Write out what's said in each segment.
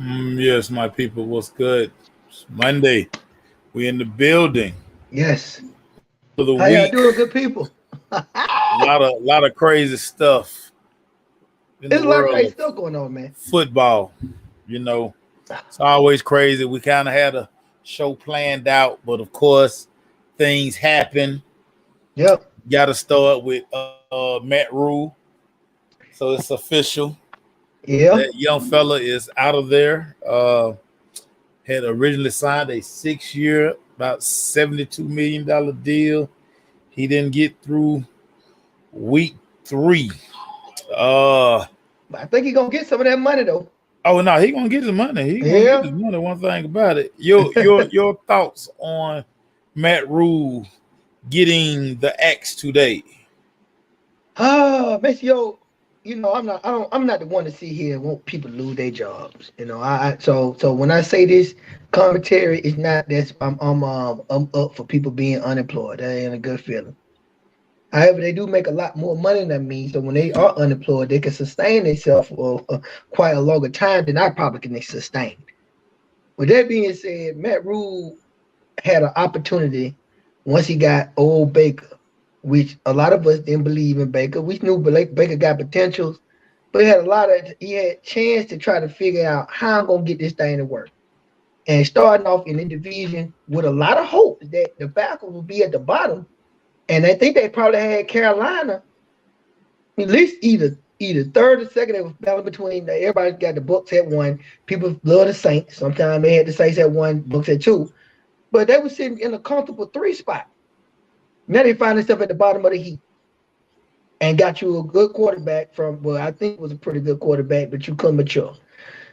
Yes, my people, what's good? It's Monday. We in the building. Yes. For the How y'all week. doing, good people? A lot of crazy stuff in the There's a lot of world crazy of stuff going on, man. football. You know, it's always crazy. We kind of had a show planned out, but of course, things happen. Yep. Got to start with Matt Rule. So it's official. Yeah. That young fella is out of there. Had originally signed a 6 year, about $72 million deal. He didn't get through week three. Uh But I think he's gonna get some of that money though. oh no, he gonna get his money. He gonna get his Yeah. money. One thing about it. Your thoughts on Matt Rule getting the axe today? Miss Yo, I'm not the one to sit here and want people to lose their jobs. So when I say this commentary, it's not that's I'm up for people being unemployed. That ain't a good feeling. However, they do make a lot more money than me, so when they are unemployed, they can sustain themselves for quite a longer time than I probably can sustain. With that being said, Matt Rule had an opportunity once he got old Baker, which a lot of us didn't believe in Baker. We knew Baker got potentials, but he had chance to try to figure out how I'm gonna get this thing to work. And starting off in the division with a lot of hope that the Falcons would be at the bottom. And I think they probably had Carolina at least either third or second. It was battling between everybody got the Bucs at one. People love the Saints. Sometimes they had the Saints at one, Bucs at two. But they were sitting in a comfortable three spot. Now they find themselves at the bottom of the heap and got you a good quarterback from, well, I think it was a pretty good quarterback, but you couldn't mature.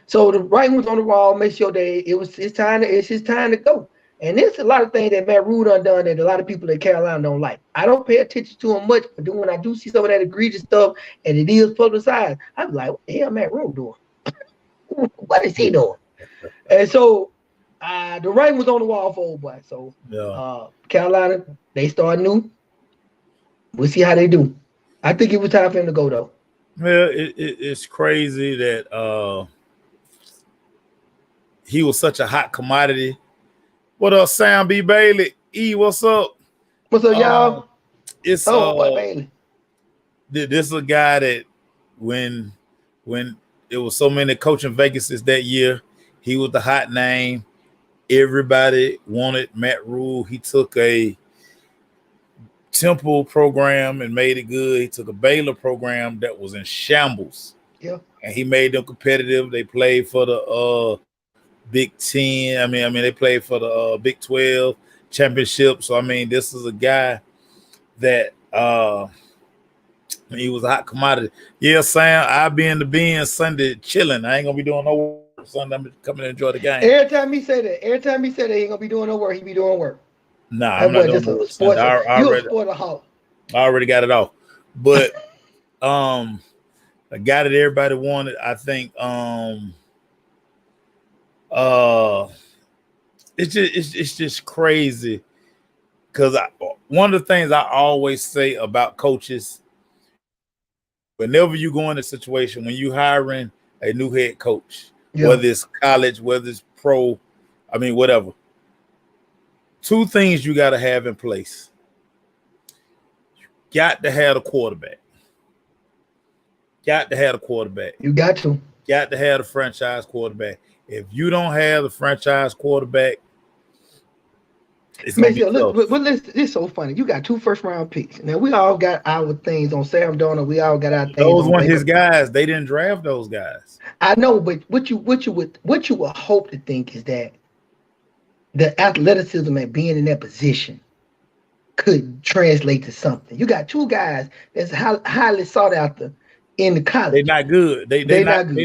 So the writing was on the wall. Make sure that it's his time to go. And there's a lot of things that Matt Rule done that a lot of people in Carolina don't like. I don't pay attention to him much, but then when I do see some of that egregious stuff and it is publicized, I'm like, what the hell Matt Rule doing? What is he doing? And so the writing was on the wall for old boy. So Yeah. Carolina, they start new. We'll see how they do. I think it was time for him to go though. Well, it's crazy that he was such a hot commodity. What up, Sam B. Bailey? What's up? What's up, Um, y'all? it's Oh, boy, Bailey. this is a guy that when when it was so many coaching vacancies that year, he was the hot name. Everybody wanted Matt Rule. He took a Temple program and made it good. He took a Baylor program that was in shambles, Yeah. and he made them competitive. They played for the Big Ten. I mean, they played for the Big 12 championship. So I mean, this is a guy that he was a hot commodity. Yeah, Sam, I'll be in the bin Sunday chilling. I ain't gonna be doing no work Sunday. I'm coming to enjoy the game. Every time he say that he ain't gonna be doing no work, he be doing work. Nah, I'm That not boy doing just no a work Sunday. sports. I You a already sportaholic. I already got it off. But um a guy that everybody wanted, I think uh it's just crazy because one of the things I always say about coaches, whenever you go in a situation when you hiring a new head coach, Yeah. whether it's college, whether it's pro, I mean whatever, two things you got to have in place. Got to have a quarterback. Got to have a quarterback. You got to. Got to have a franchise quarterback. If you don't have the franchise quarterback, it's gonna Man, be look, tough. but listen, it's so funny. You got two first round picks. Now we all got our things on Sam Darnold. We all got our things Those on weren't his Baker. guys. They didn't draft those guys. I know, but what you would hope to think is that the athleticism and being in that position could translate to something. You got two guys that's highly sought after in the They college. not good. They They not not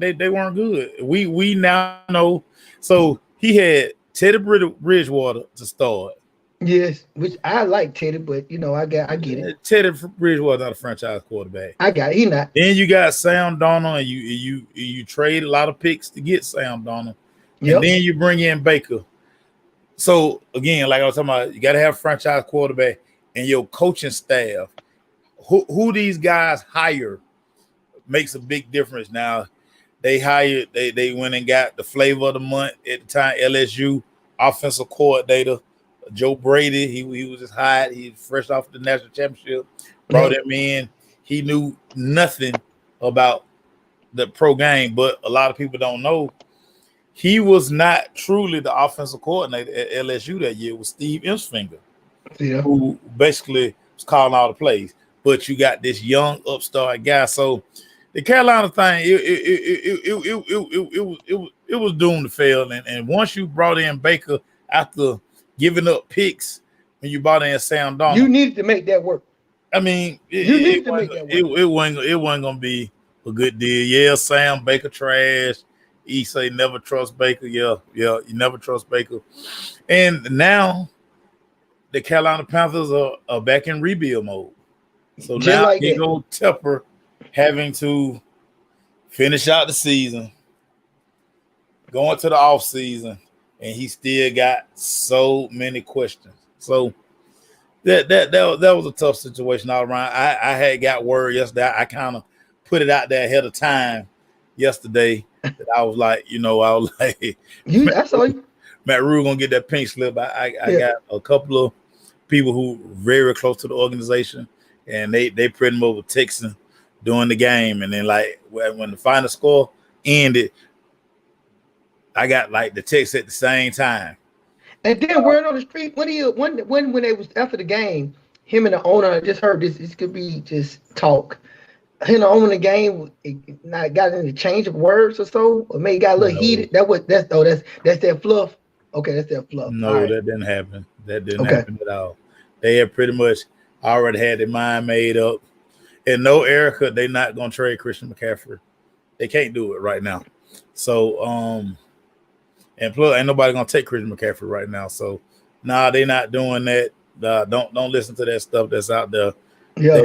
good. they weren't good. We now know. So he had Teddy Bridgewater to start. Yes, which I like Teddy, but I get it. Teddy Bridgewater not a franchise quarterback. I got it. He not. Then you got Sam Darnold, and you trade a lot of picks to get Sam Darnold, and Yep. then you bring in Baker. So again, like I was talking about, you got to have a franchise quarterback and your coaching staff. Who these guys hire makes a big difference. Now, They went and got the flavor of the month at the time, LSU offensive coordinator Joe Brady. He was just hot. He was fresh off the national championship. Brought him in. He knew nothing about the pro game, but a lot of people don't know he was not truly the offensive coordinator at LSU that year. It was Steve Ensfinger, who basically was calling all the plays. But you got this young upstart guy. So the Carolina thing, it was doomed to fail. And once you brought in Baker after giving up picks, when you brought in Sam Darnold, you needed to make that work. I mean, it wasn't gonna be a good deal. Yeah, Sam Baker trash. He say never trust Baker. Yeah, you never trust Baker. And now the Carolina Panthers are back in rebuild mode. So just now like he go Tepper having to finish out the season, going to the off season, and he still got so many questions. So that was a tough situation all around. I had got word yesterday. I kind of put it out there ahead of time yesterday that I was like, I saw you. Matt Rule gonna get that pink slip. I got a couple of people who very close to the organization, and they pretty much were texting during the game, and then like when the final score ended, I got like the text at the same time. And then word on the street when they was after the game, him and the owner, I just heard this could be just talk. Him the owner of the game not got any change of words or so, or maybe got a little heated. That's that fluff. Okay, that's that fluff. No, that didn't happen. That didn't happen at all. They had pretty much already had their mind made up. And no, Erica, they're not gonna trade Christian McCaffrey. They can't do it right now. So and plus ain't nobody gonna take Christian McCaffrey right now. So they're not doing that. Don't listen to that stuff that's out there. Yeah,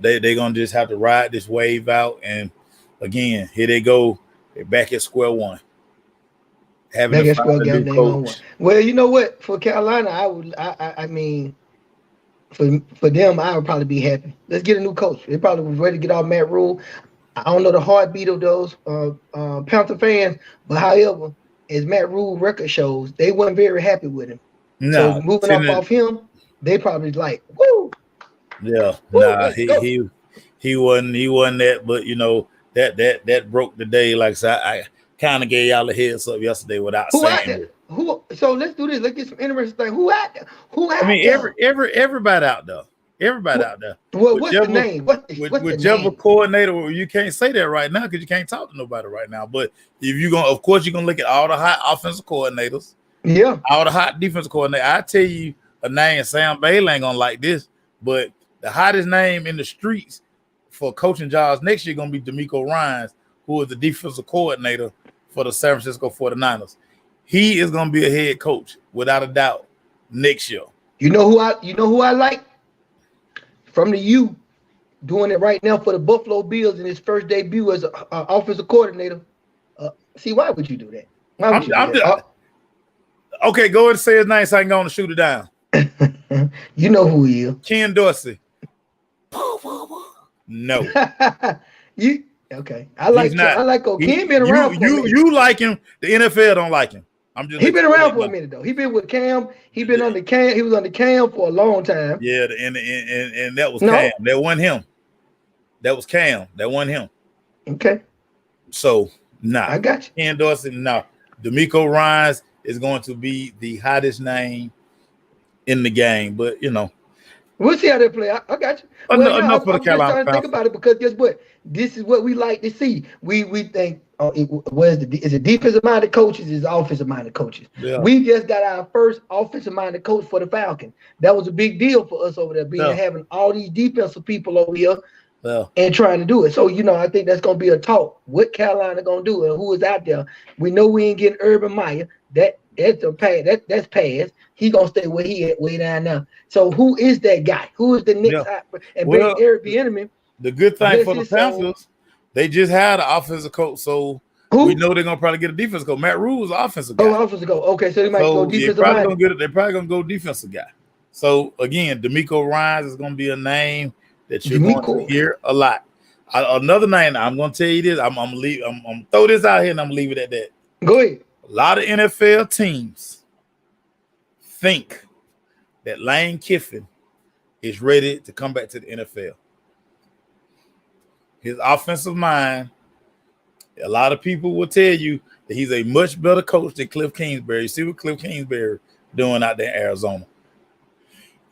they're gonna just have to ride this wave out, and again, here they go. They're back at square one. Having to find a new coach. Well, you know what? For Carolina, I mean, for them, I would probably be happy. Let's get a new coach. They probably was ready to get off Matt Rule. I don't know the heartbeat of those Panther fans, but however, as Matt Rule record shows, they weren't very happy with him. No, so moving off him, they probably like, woo. Yeah, he wasn't that, but that broke the day. Like so I kind of gave y'all a heads up yesterday without saying it. So let's do this. Let's get some interesting things. Who out there? I mean, everybody out there. Everybody out there. Well, what's the name? Whichever coordinator, you can't say that right now because you can't talk to nobody right now. But if you're gonna, of course, you're gonna look at all the hot offensive coordinators. Yeah. All the hot defensive coordinators. I tell you a name, Sam Bailey ain't gonna like this, but the hottest name in the streets for coaching jobs next year gonna be DeMeco Ryans, who is the defensive coordinator for the San Francisco 49ers. He is gonna be a head coach without a doubt next year. You know who I like from the U doing it right now for the Buffalo Bills in his first debut as an offensive coordinator. See, why would you do that? Why would you do that? Okay, go ahead and say his name so I can go on and shoot it down. You know who he is. Ken Dorsey. No. Okay. I like Ken been around for a minute. You like him. The NFL don't like him. He been around for a minute though. He been with Cam. He been under Cam. He was under Cam for a long time. Yeah, and that was Cam. That wasn't him. That was Cam. That wasn't him. Okay. So I got you. Ken Dorsey. DeMeco Ryans is going to be the hottest name in the game, but we'll see how they play. I got you. Enough for the Carolina Panthers. Think about it because guess what? This is what we like to see. We think is it defensive minded coaches? Is offensive minded coaches? Yeah. We just got our first offensive minded coach for the Falcons. That was a big deal for us over there, having all these defensive people over here and trying to do it. So I think that's gonna be a talk. What Carolina gonna do and who is out there? We know we ain't getting Urban Meyer. That's a pass. That's pass. He gonna stay where he at way down now. So who is that guy? Who is the next? And bring Eric Bieniemy. The good thing for the Panthers, they just had an offensive coach, so we know they're gonna probably get a defensive coach. Matt Rule is an offensive guy. Oh, offensive coach. Okay, so they might go defensive. They're probably gonna go defensive guy. So again, DeMeco Ryans is gonna be a name that you're going to hear a lot. Another name, I'm gonna tell you this. I'm gonna throw this out here and I'm gonna leave it at that. Go ahead. A lot of NFL teams think that Lane Kiffin is ready to come back to the NFL. His offensive mind, a lot of people will tell you that he's a much better coach than Cliff Kingsbury. You see what Cliff Kingsbury doing out there in Arizona.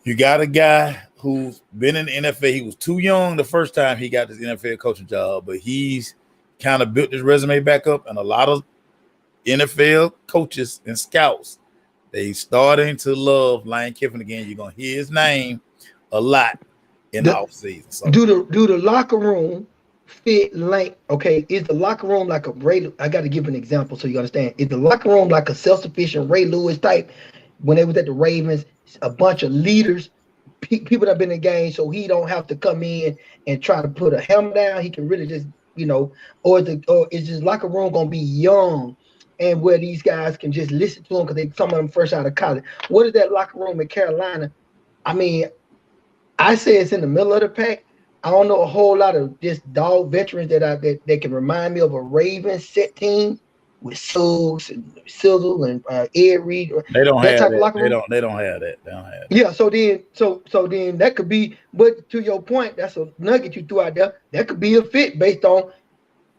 You got a guy who's been in the NFL. He was too young the first time he got this NFL coaching job, but he's kind of built his resume back up. And a lot of NFL coaches and scouts, they starting to love Lane Kiffin again. You're gonna hear his name a lot in the offseason. So do the locker room fit Lane? Okay, is the locker room like a Ray? I got to give an example so you understand. Is the locker room like a self-sufficient Ray Lewis type? When they was at the Ravens, a bunch of leaders, people that have been in the game, so he don't have to come in and try to put a hammer down. He can really just, or is his locker room gonna be young and where these guys can just listen to him because some of them fresh out of college. What is that locker room in Carolina? I mean, I say it's in the middle of the pack. I don't know a whole lot of just dog veterans that can remind me of a Ravens set team with Suggs and Sizzle and Ed Reed. They don't that have type that. Of locker room. They don't have that. They don't have that. Yeah. So then that could be. But to your point, that's a nugget you threw out there. That could be a fit based on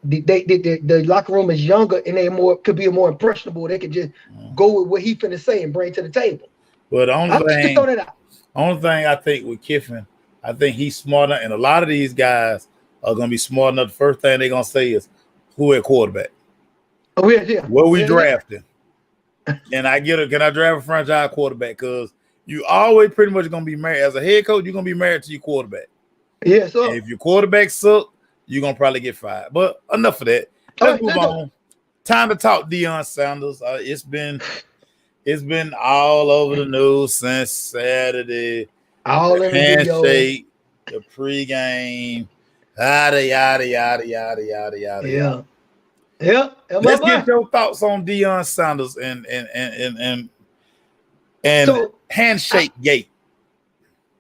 the locker room is younger and they could be more impressionable. They could just go with what he finna say and bring to the table. But the only thing I think with Kiffin, I think he's smarter, and a lot of these guys are gonna be smart enough. The first thing they're gonna say is, "Who at quarterback? Oh yeah. Where we drafting? Can I draft a franchise quarterback? Because you always pretty much gonna be married as a head coach. You're gonna be married to your quarterback. Yeah. So if your quarterback suck, you're gonna probably get fired. But enough of that. Let's move on. Time to talk Deion Sanders. It's been all over the news since Saturday. All in the handshake, the pregame, yada yada yada yada yada yada. Yeah. Let's get your thoughts on Deion Sanders and so, handshake gate.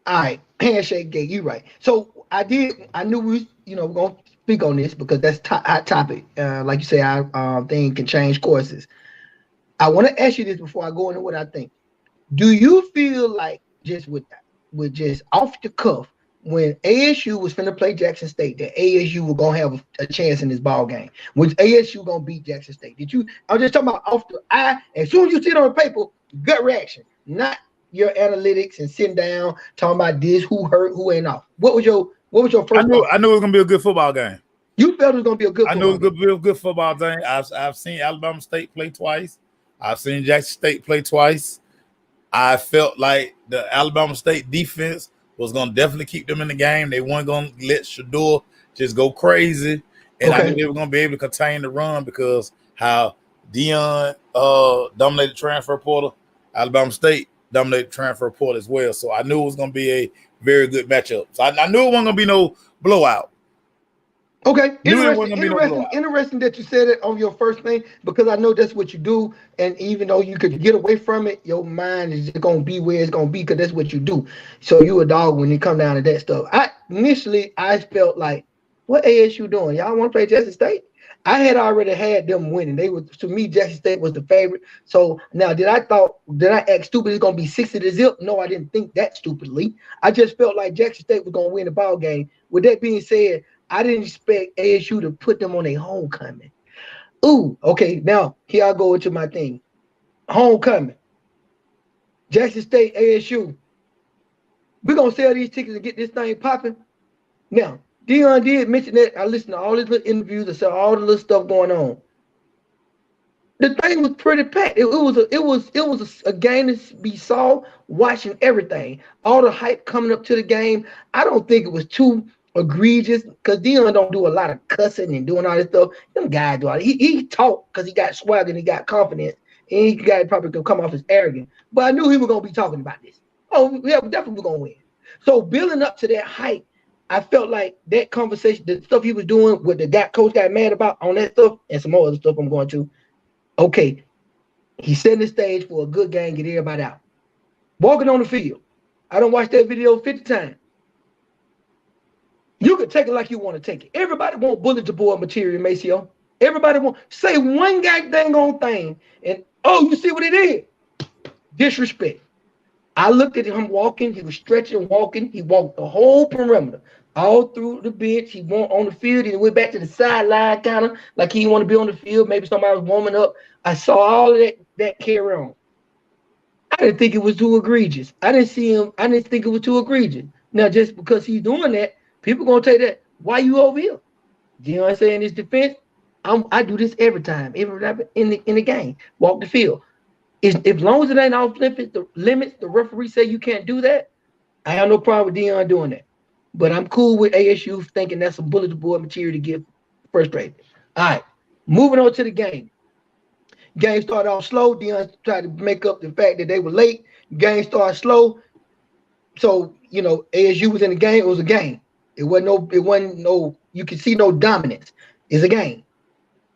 All right, handshake gate. You right. So I knew we we're gonna speak on this because that's hot topic. Like you say, I thing can change courses. I want to ask you this before I go into what I think. Do you feel like just with just off the cuff, when ASU was finna play Jackson State, that ASU was gonna have a chance in this ball game? Was ASU gonna beat Jackson State? I'm just talking about off the eye. As soon as you see it on the paper, gut reaction, not your analytics and sitting down talking about this, who hurt, who ain't off. What was your first? I knew it was gonna be a good football game. You felt it was gonna be a good. I knew it was gonna be a good football game. I've seen Alabama State play twice. I've seen Jackson State play twice. I felt like the Alabama State defense was going to definitely keep them in the game. They weren't going to let Shador just go crazy. And I knew they were going to be able to contain the run because how Deion dominated transfer portal, Alabama State dominated transfer portal as well. So I knew it was going to be a very good matchup. So I knew it wasn't going to be no blowout. Okay, interesting that you said it on your first thing because I know that's what you do, and even though you could get away from it, your mind is just gonna be where it's gonna be because that's what you do. So you a dog when you come down to that stuff. Initially I felt like, what ASU doing? Y'all want to play Jackson State? I had already had them winning. To me, Jackson State was the favorite. So now did I act stupid? It's gonna be 60-0? No, I didn't think that stupidly. I just felt like Jackson State was gonna win the ball game. With that being said, I didn't expect ASU to put them on a homecoming. Ooh, okay. Now, here I go into my thing. Homecoming. Jackson State, ASU. We're going to sell these tickets and get this thing popping. Now, Deion did mention that. I listened to all his little interviews. I saw all the little stuff going on. The thing was pretty packed. It was a game to be saw, watching everything. All the hype coming up to the game. I don't think it was too egregious because Deion don't do a lot of cussing and doing all this stuff. Them guys do all that. He talked because he got swag and he got confidence, and he got probably gonna come off as arrogant. But I knew he was gonna be talking about this. Oh yeah, we definitely gonna win. So building up to that hype, I felt like that conversation, the stuff he was doing, what the coach got mad about on that stuff, and some more other stuff I'm going to. Okay, he's setting the stage for a good game, get everybody out. Walking on the field. I don't watch that video 50 times. You can take it like you want to take it. Everybody want bulletin board material, Maceo. Everybody want say one dang on thing, and oh, you see what it is? Disrespect. I looked at him walking. He was stretching, walking. He walked the whole perimeter, all through the bench. He went on the field. He went back to the sideline, kind of like he didn't want to be on the field. Maybe somebody was warming up. I saw all of that carry on. I didn't think it was too egregious. I didn't see him. I didn't think it was too egregious. Now, just because he's doing that, people gonna take that. Why you over here? You know what I'm saying? His defense. I do this every time in the game. Walk the field. As long as it ain't off limits, the referee say you can't do that. I have no problem with Deion doing that. But I'm cool with ASU thinking that's some bulletin board material to get frustrated. All right, moving on to the game. Game started off slow. Deion tried to make up the fact that they were late. Game started slow. So, ASU was in the game. It was a game. It wasn't no, you can see no dominance. It's a game.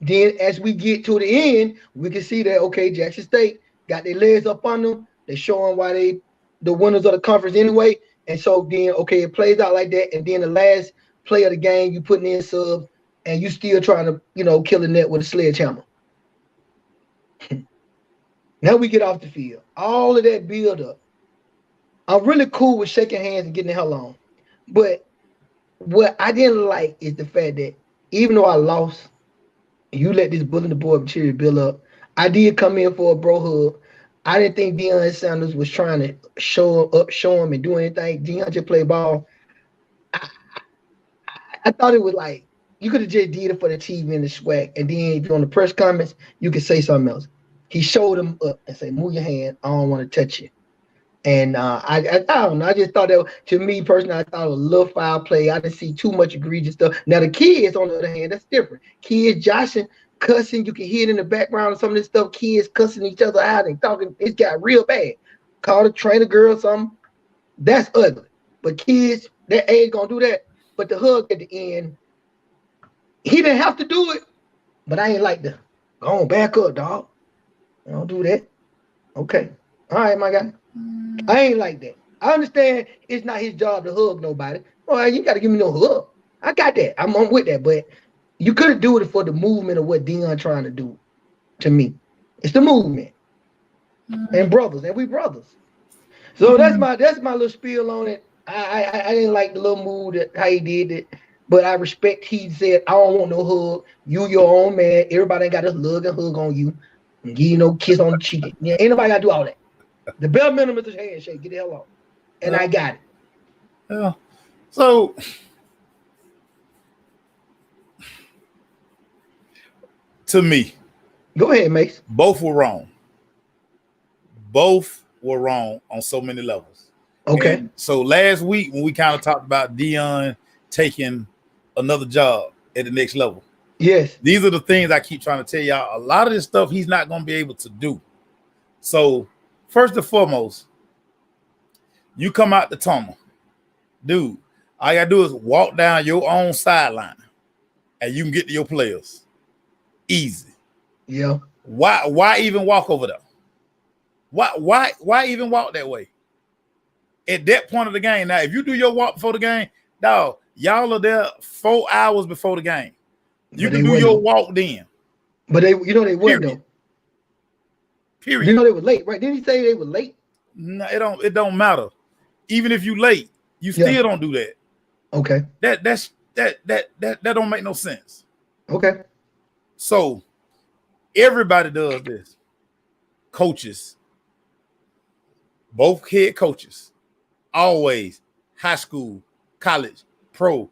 Then as we get to the end, we can see that, okay, Jackson State got their legs up on them. They're showing why they the winners of the conference anyway. And so then, okay, it plays out like that. And then the last play of the game, you putting in subs and you still trying to, kill the net with a sledgehammer. Now we get off the field. All of that build up. I'm really cool with shaking hands and getting the hell on. But what I didn't like is the fact that even though I lost, you let this bulletin board material build up. I did come in for a bro hug. I didn't think Deion Sanders was trying to show him and do anything. Deion just play ball. I thought it was like you could have just did it for the TV and the swag, and then if you're on the press comments, you could say something else. He showed him up and said, "Move your hand. I don't want to touch you." And I don't know. I just thought that, to me personally, I thought it was a little foul play. I didn't see too much egregious stuff. Now the kids, on the other hand, that's different. Kids joshing, cussing, you can hear it in the background of some of this stuff. Kids cussing each other out and talking. It got real bad. Called a trainer girl something. That's ugly. But kids, that age gonna do that. But the hug at the end, he didn't have to do it. But I ain't like the go on, back up, dog. Don't do that. Okay. All right, my guy. I ain't like that. I understand it's not his job to hug nobody. Well, you got to give me no hug. I got that. I'm with that. But you couldn't do it for the movement of what Deion trying to do. To me, it's the movement. And brothers, and we brothers. So that's my little spiel on it. I didn't like the little move that how he did it, but I respect he said I don't want no hug. You your own man. Everybody ain't got to hug on you and give you no kiss on the cheek. Yeah, ain't nobody got to do all that. The bare minimum is a handshake. Get the hell off. And I got it. Yeah. So to me, go ahead, Mace. Both were wrong. Both were wrong on so many levels. Okay. And so last week when we kind of talked about Deion taking another job at the next level. Yes. These are the things I keep trying to tell y'all. A lot of this stuff he's not going to be able to do. So first and foremost, you come out the tunnel. Dude, all you got to do is walk down your own sideline and you can get to your players. Easy. Yeah. Why even walk over there? Why even walk that way? At that point of the game, now, if you do your walk before the game, dog, y'all are there 4 hours before the game. You can do your walk then. But they weren't though. Period. You know they were late, right? Didn't he say they were late? No, it don't matter. Even if you late, you still don't do that. Okay. That don't make no sense. Okay. So everybody does this. Coaches, both head coaches, always high school, college, pro,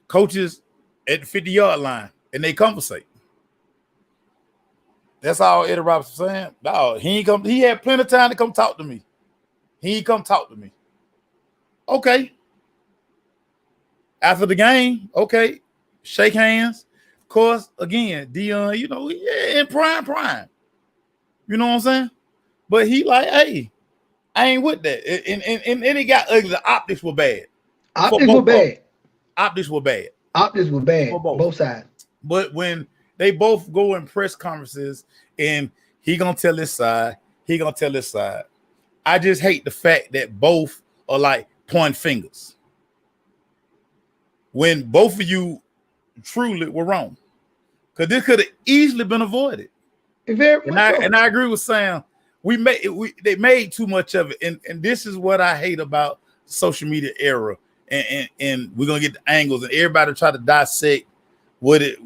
coaches at the 50-yard line, and they conversate. That's all Eddie Robinson saying. Dog, he had plenty of time to come talk to me. He ain't come talk to me. Okay. After the game, okay, shake hands. Of course, again, Deion, in prime. You know what I'm saying? But he like, hey, I ain't with that. And it got ugly. The optics were bad. Optics were bad. Optics were bad. Optics were bad. For both sides. But when they both go in press conferences and he gonna tell his side, I just hate the fact that both are like pointing fingers. when both of you truly were wrong. Because this could have easily been avoided. Very much so. And I agree with Sam. They made too much of it. And this is what I hate about the social media era. And we're gonna get the angles and everybody try to dissect what it,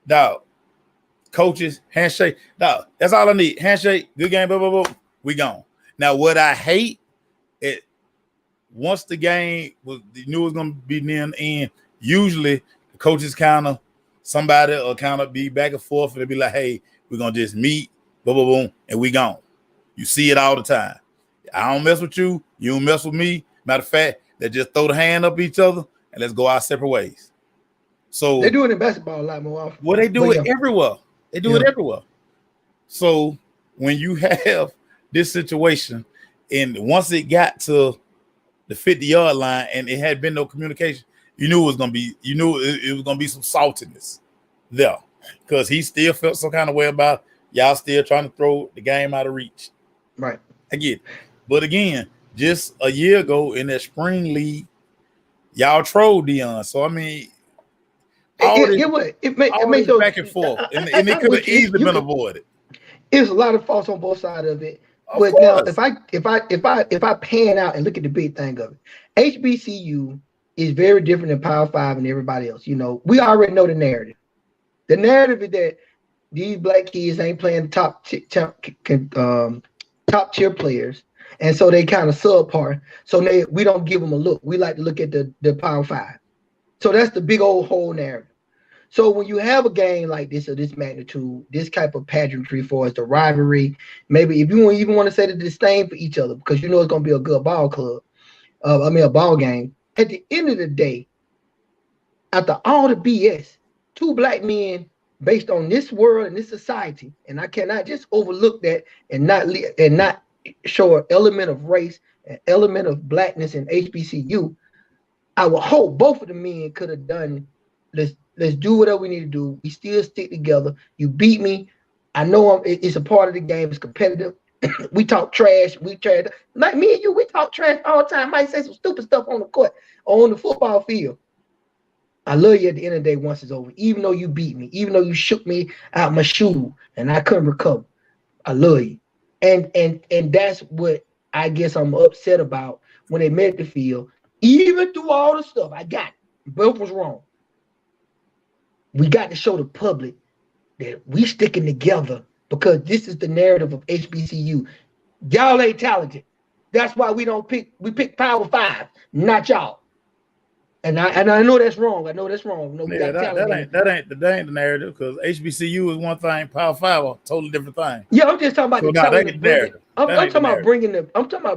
dog. Coaches, handshake, dog. That's all I need. Handshake, good game, blah, blah, blah. We gone. Now, what I hate once the game you knew it was gonna be near the end, usually the coaches somebody will kind of be back and forth and they'll be like, hey, we're gonna just meet, boom, boom, boom, and we gone. You see it all the time. I don't mess with you, you don't mess with me. Matter of fact, they just throw the hand up each other and let's go our separate ways. So they do it in basketball a lot more often. Well, they do it everywhere. They do it everywhere. So when you have this situation, and once it got to the 50-yard line and it had been no communication, you knew it was gonna be some saltiness there. Because he still felt some kind of way about y'all still trying to throw the game out of reach. Right. I get it. But again, just a year ago in that spring league, y'all trolled Deion. So I mean, it makes those back and forth, and it could have easily been avoided. There's a lot of faults on both sides of it. But now, if I pan out and look at the big thing of it, HBCU is very different than Power 5 and everybody else. We already know the narrative. The narrative is that these black kids ain't playing top tier players, and so they kind of subpar. So we don't give them a look. We like to look at the Power 5. So that's the big old whole narrative. So when you have a game like this of this magnitude, this type of pageantry for us, the rivalry, maybe if you even want to say the disdain for each other, because it's going to be a good ball club, a ball game. At the end of the day, after all the BS, two black men based on this world and this society, and I cannot just overlook that and not show an element of race, an element of blackness in HBCU. I would hope both of the men could have done. Let's do whatever we need to do. We still stick together. You beat me. I know it's a part of the game. It's competitive. We talk trash. We trash. Like me and you, we talk trash all the time. Might say some stupid stuff on the court or on the football field. I love you at the end of the day once it's over. Even though you beat me, even though you shook me out my shoe and I couldn't recover. I love you. And that's what I guess I'm upset about when they met the field. Even through all the stuff, I got it. Both was wrong. We got to show the public that we sticking together because this is the narrative of HBCU. Y'all ain't talented. That's why we pick Power 5, not y'all. And I know that's wrong. I know that's wrong. No, that ain't the narrative because HBCU is one thing, Power 5 a totally different thing. Yeah, I'm just talking about the narrative. I'm talking about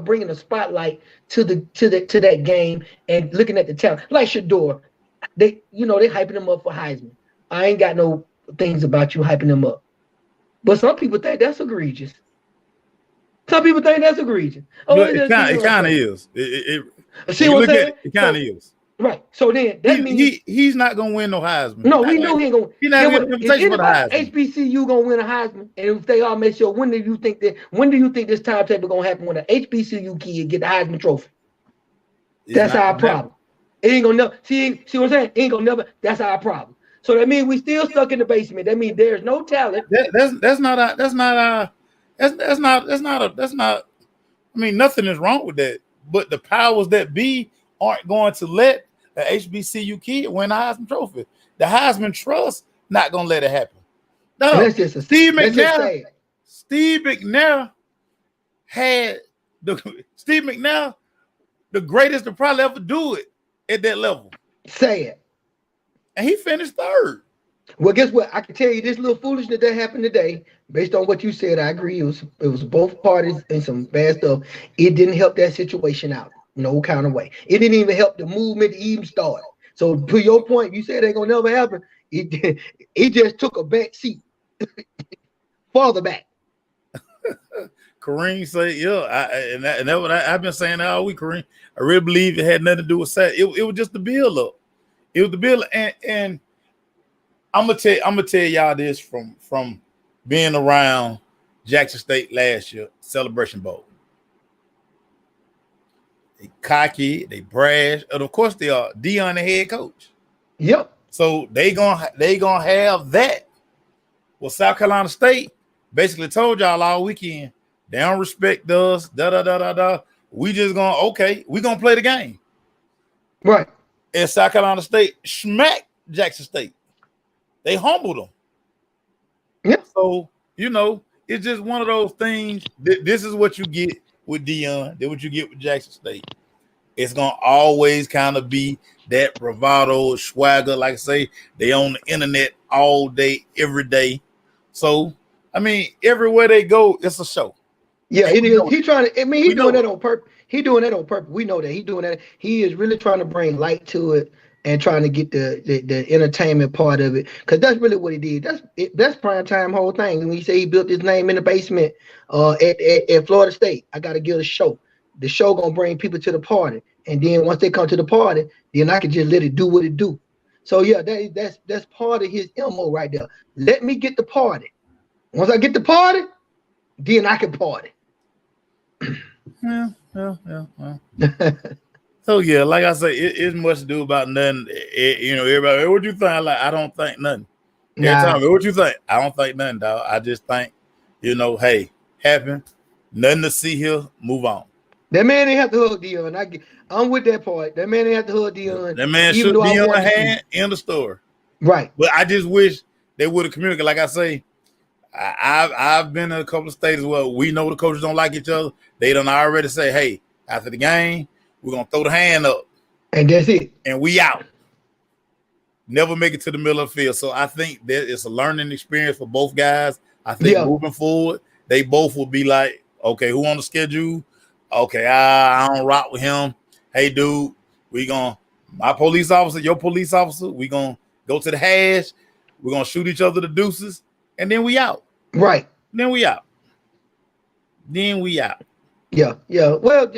bringing the spotlight to that game and looking at the talent. Like Shador, they hyping him up for Heisman. I ain't got no things about you hyping him up, but some people think that's egregious. Some people think that's egregious. Oh, it kind of is. See what I'm saying? It kind of is. Right. So then that means he's not gonna win no Heisman. No, we know he ain't gonna. He's not gonna win for the Heisman. HBCU gonna win a Heisman, and if they all make sure, when do you think this timetable gonna happen when an HBCU kid get the Heisman Trophy? That's our problem. It ain't gonna never. See what I'm saying? It ain't gonna never. That's our problem. So that means we still stuck in the basement. That means there's no talent. That's not. I mean, nothing is wrong with that. But the powers that be aren't going to let the HBCU kid win a Heisman Trophy. The Heisman Trust not gonna let it happen. No, Steve McNair had the greatest to probably ever do it at that level. Say it. And he finished third. Well, guess what? I can tell you this little foolishness that happened today. Based on what you said, I agree. It was both parties and some bad stuff. It didn't help that situation out. No kind of way. It didn't even help the movement to even start. So to your point, you said it ain't gonna never happen. It just took a back seat, farther back. Kareem said, "Yeah," and that's what I've been saying all week. Kareem, I really believe it had nothing to do with that. It was just the build up. It was the build, and I'm gonna tell y'all this from being around Jackson State last year, Celebration Bowl. they cocky, they brash, and of course they are. Deion, the head coach. Yep. So they gonna have that. Well, South Carolina State basically told y'all all weekend they don't respect us. Da da da da da. We just we gonna play the game. Right. And South Carolina State smacked Jackson State. They humbled them. Yep. So it's just one of those things. This is what you get with Deion. Then what you get with Jackson State. It's gonna always kind of be that bravado, swagger. Like I say, they on the internet all day, every day. So I mean, everywhere they go, it's a show. Yeah, it is. He's trying to. I mean, he's doing that on purpose. He's doing that on purpose. We know that he's doing that. He is really trying to bring light to it and trying to get the entertainment part of it, because that's really what he did. That's prime time whole thing. When he say he built his name in the basement at Florida State, I got to give a show. The show gonna bring people to the party, and then once they come to the party, then I can just let it do what it do. So yeah, that's part of his MO right there. Let me get the party. Once I get the party, then I can party. Yeah. So yeah, like I say, it isn't much to do about nothing. Everybody, hey, what you think? I don't think nothing. Every time, what you think? I don't think nothing, dog. I just think, hey, happened. Nothing to see here. Move on. That man didn't have to hug Deion. I'm with that part. That man didn't have to hug Deion. That man shook Deion's hand in the store. Right. But I just wish they would have communicated. Like I say, I've been in a couple of states where we know the coaches don't like each other. They done already say, hey, after the game, we're going to throw the hand up. And that's it. And we out. Never make it to the middle of the field. So I think that it's a learning experience for both guys. I think moving forward, they both will be like, okay, who on the schedule? Okay, I don't rock with him. Hey, dude, my police officer, your police officer, we going to go to the hash. We're going to shoot each other the deuces. And then we out. Right. Then we out. Yeah. Well,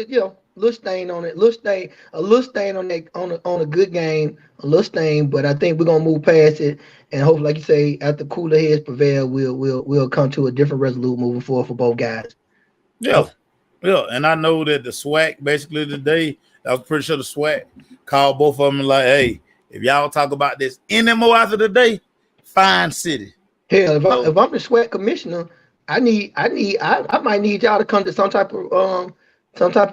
little stain on it. A little stain on that on a good game. A little stain, but I think we're gonna move past it, and hopefully, like you say, after cooler heads prevail, we'll come to a different resolute moving forward for both guys. Yeah. And I know that the SWAC basically today, I was pretty sure the SWAC called both of them like, hey, if y'all talk about this anymore after the day, fine city. Hell, if I'm the SWAC commissioner, I might need y'all to come to some type of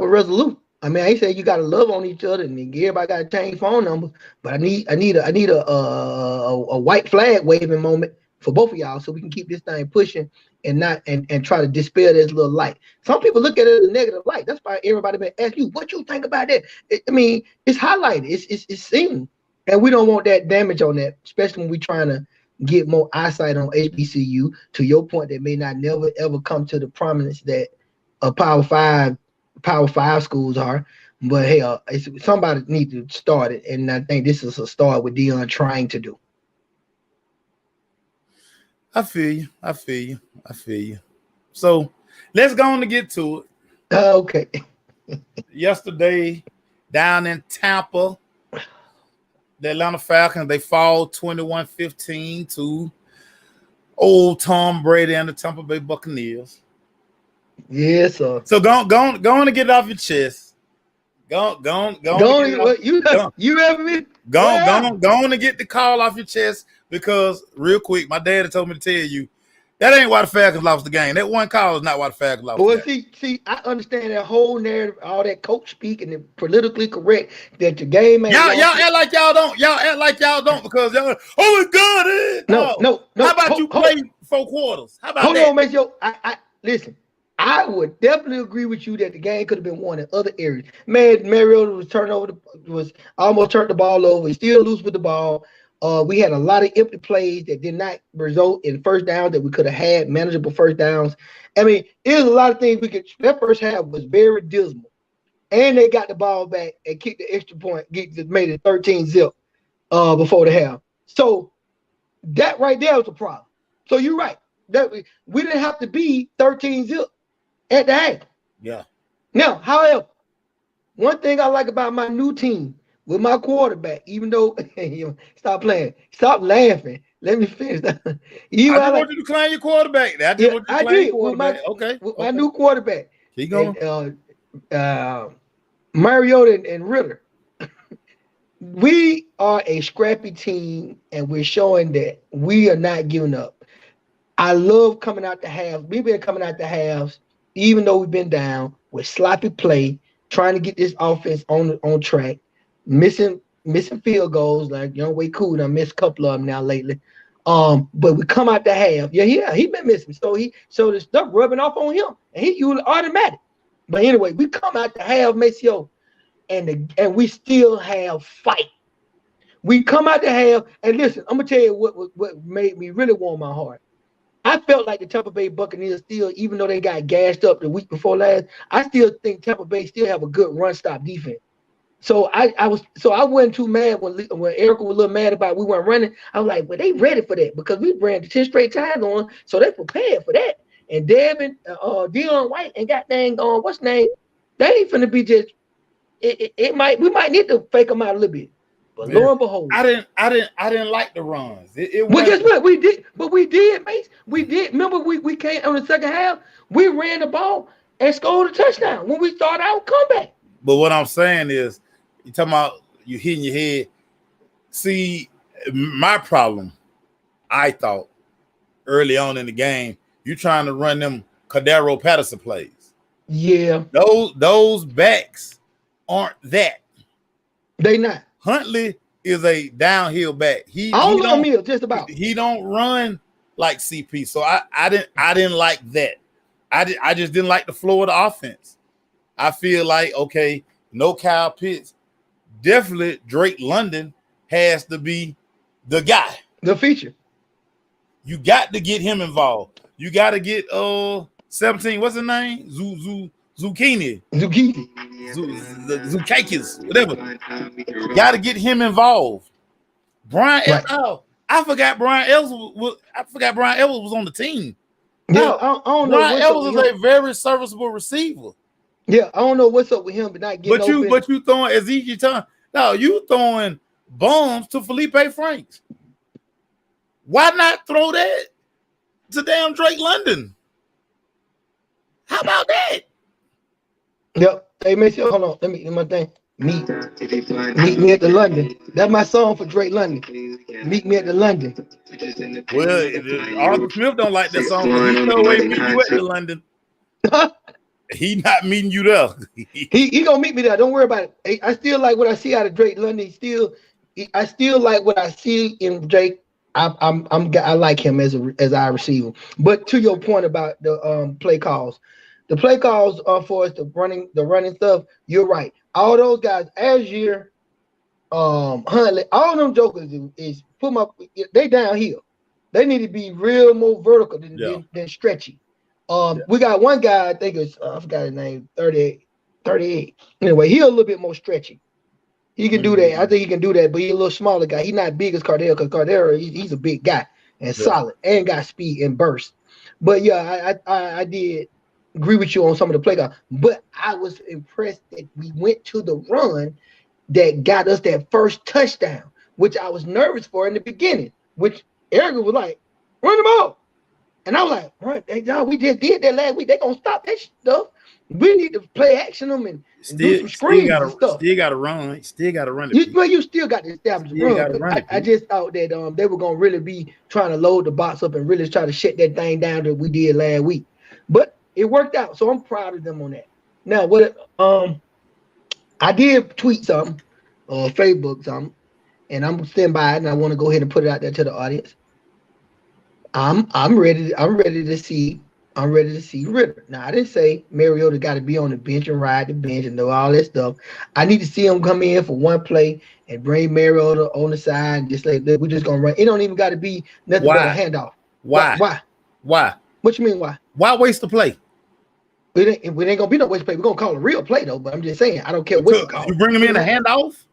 resolute. I mean, I ain't saying you got to love on each other and everybody got to change phone numbers, but I need a white flag waving moment for both of y'all so we can keep this thing pushing and not and try to dispel this little light. Some people look at it as a negative light. That's why everybody been asking you what you think about that. I mean, it's highlighted, it's seen, and we don't want that damage on that, especially when we're trying to get more eyesight on HBCU. To your point, that may not never ever come to the prominence that Power Five schools are. But hell, somebody needs to start it, and I think this is a start with Deion trying to do. I feel you. So let's go on to get to it. Okay. Yesterday, down in Tampa, the Atlanta Falcons, they fall 21-15 to old Tom Brady and the Tampa Bay Buccaneers. Yes, sir. So go on to get it off your chest. Go on to get the call off your chest, because real quick, my dad told me to tell you that ain't why the Falcons lost the game. That one call is not why the Falcons lost the game. See, I understand that whole narrative, all that coach speak and the politically correct that the game ain't. Y'all act like y'all don't. Y'all act like y'all don't because y'all. Oh my God! No. How about you play 4 quarters? How about that? Hold on, man. I listen. I would definitely agree with you that the game could have been won in other areas. Man, Mariota was almost turned the ball over. He still loose with the ball. We had a lot of empty plays that did not result in first downs that we could have had, manageable first downs. I mean, there's a lot of things we could. That first half was very dismal, and they got the ball back and kicked the extra point, made it 13-0 before the half. So that right there was a problem. So you're right that we didn't have to be 13-0 at the half. Yeah. Now, however, one thing I like about my new team with my quarterback, even though stop playing, stop laughing. Let me finish that. I didn't want you to decline your quarterback. I did with my new quarterback. Keep going. Mariota and Ritter. We are a scrappy team, and we're showing that we are not giving up. I love coming out the halves. We've been coming out the halves, even though we've been down with sloppy play, trying to get this offense on track, missing field goals. Like Young Way Cool, I missed a couple of them now lately. But we come out the half. Yeah, he been missing. So the stuff rubbing off on him, and he usually automatic. But anyway, we come out the half, Maceo, and we still have fight. We come out the half, and listen, I'm gonna tell you what made me really warm my heart. I felt like the Tampa Bay Buccaneers still, even though they got gassed up the week before last, I still think Tampa Bay still have a good run stop defense. So I wasn't too mad when Erica was a little mad about we weren't running. I was like, well, they ready for that because we ran 10 straight times on, so they prepared for that. And Devin, Dion White, and goddamn, what's name? They ain't finna be just. We might need to fake them out a little bit. But lo and behold, I didn't like the runs. Well, guess what? We did, Mace. We did. Remember, we came on the second half. We ran the ball and scored a touchdown when we started our comeback. But what I'm saying is, you talking about you hitting your head. See, my problem, I thought early on in the game, you trying to run them Cordero Patterson plays. Yeah, those backs aren't that. They not. Huntley is a downhill back. He don't run like CP. So I didn't like that. I just didn't like the flow of the offense. I feel like, okay, no Kyle Pitts. Definitely Drake London has to be the guy. The feature. You got to get him involved. You got to get 17, what's his name? Zucchini. Zukakis, whatever. Got to get him involved. Brian, right. I forgot Brian Ellis was on the team. Yeah, I don't know. Brian Ellis is a very serviceable receiver. Yeah, I don't know what's up with him, but not getting open. But you throwing Ezekiel Thomas. No, you throwing bombs to Felipe Franks. Why not throw that to damn Drake London? How about that? Yep. Hey, Missy, hold on. Let me do my thing. Meet me at the London. That's my song for Drake London. Meet me at the London. Well, Arthur Smith don't like that song. He no way meet you at the London. He not meeting you there. he gonna meet me there. Don't worry about it. I still like what I see out of Drake London. I still like what I see in Drake. I like him as I receiver. But to your point about the play calls. The play calls are for us, the running stuff. You're right. All those guys, Azure, Huntley, all them jokers is put them up. They downhill. They need to be real more vertical than stretchy. We got one guy, I think it's I forgot his name, 38. Anyway, he a little bit more stretchy. He can do that. I think he can do that, but he's a little smaller guy. He's not big as Cordero, because Cordero, he's a big guy and solid and got speed and burst. But yeah, I did agree with you on some of the play calls, but I was impressed that we went to the run that got us that first touchdown, which I was nervous for in the beginning, which Erica was like, run the ball. And I was like, right, y'all, we just did that last week. They're going to stop that stuff. We need to play action them and do some screens and stuff. Still got to run. Still got to run. You still got to establish the run. I just thought that they were going to really be trying to load the box up and really try to shut that thing down that we did last week. But it worked out, so I'm proud of them on that. Now, I did tweet something, or Facebook something, and I'm standing by it, and I want to go ahead and put it out there to the audience. I'm ready to see Ritter. Now, I didn't say Mariota got to be on the bench and ride the bench and do all that stuff. I need to see him come in for one play and bring Mariota on the side and just like we're just gonna run. It don't even got to be nothing but a handoff. Why? What you mean why? Why waste the play? It ain't gonna be no waste play. We're gonna call a real play though. But I'm just saying, I don't care what you call. You bring him in a handoff?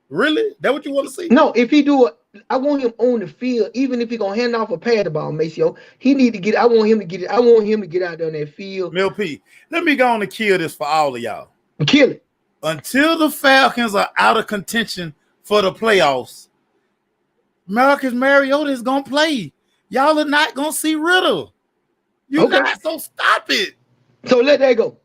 Really? That what you want to see? No, if he do it, I want him on the field. Even if he gonna hand off or pass the ball, Maceo, he need to get. I want him to get it. I want him to get out there on that field. Mel P, let me go on and kill this for all of y'all. Kill it until the Falcons are out of contention for the playoffs. Marcus Mariota is gonna play. Y'all are not gonna see Riddle. You not, so stop it. So let that go.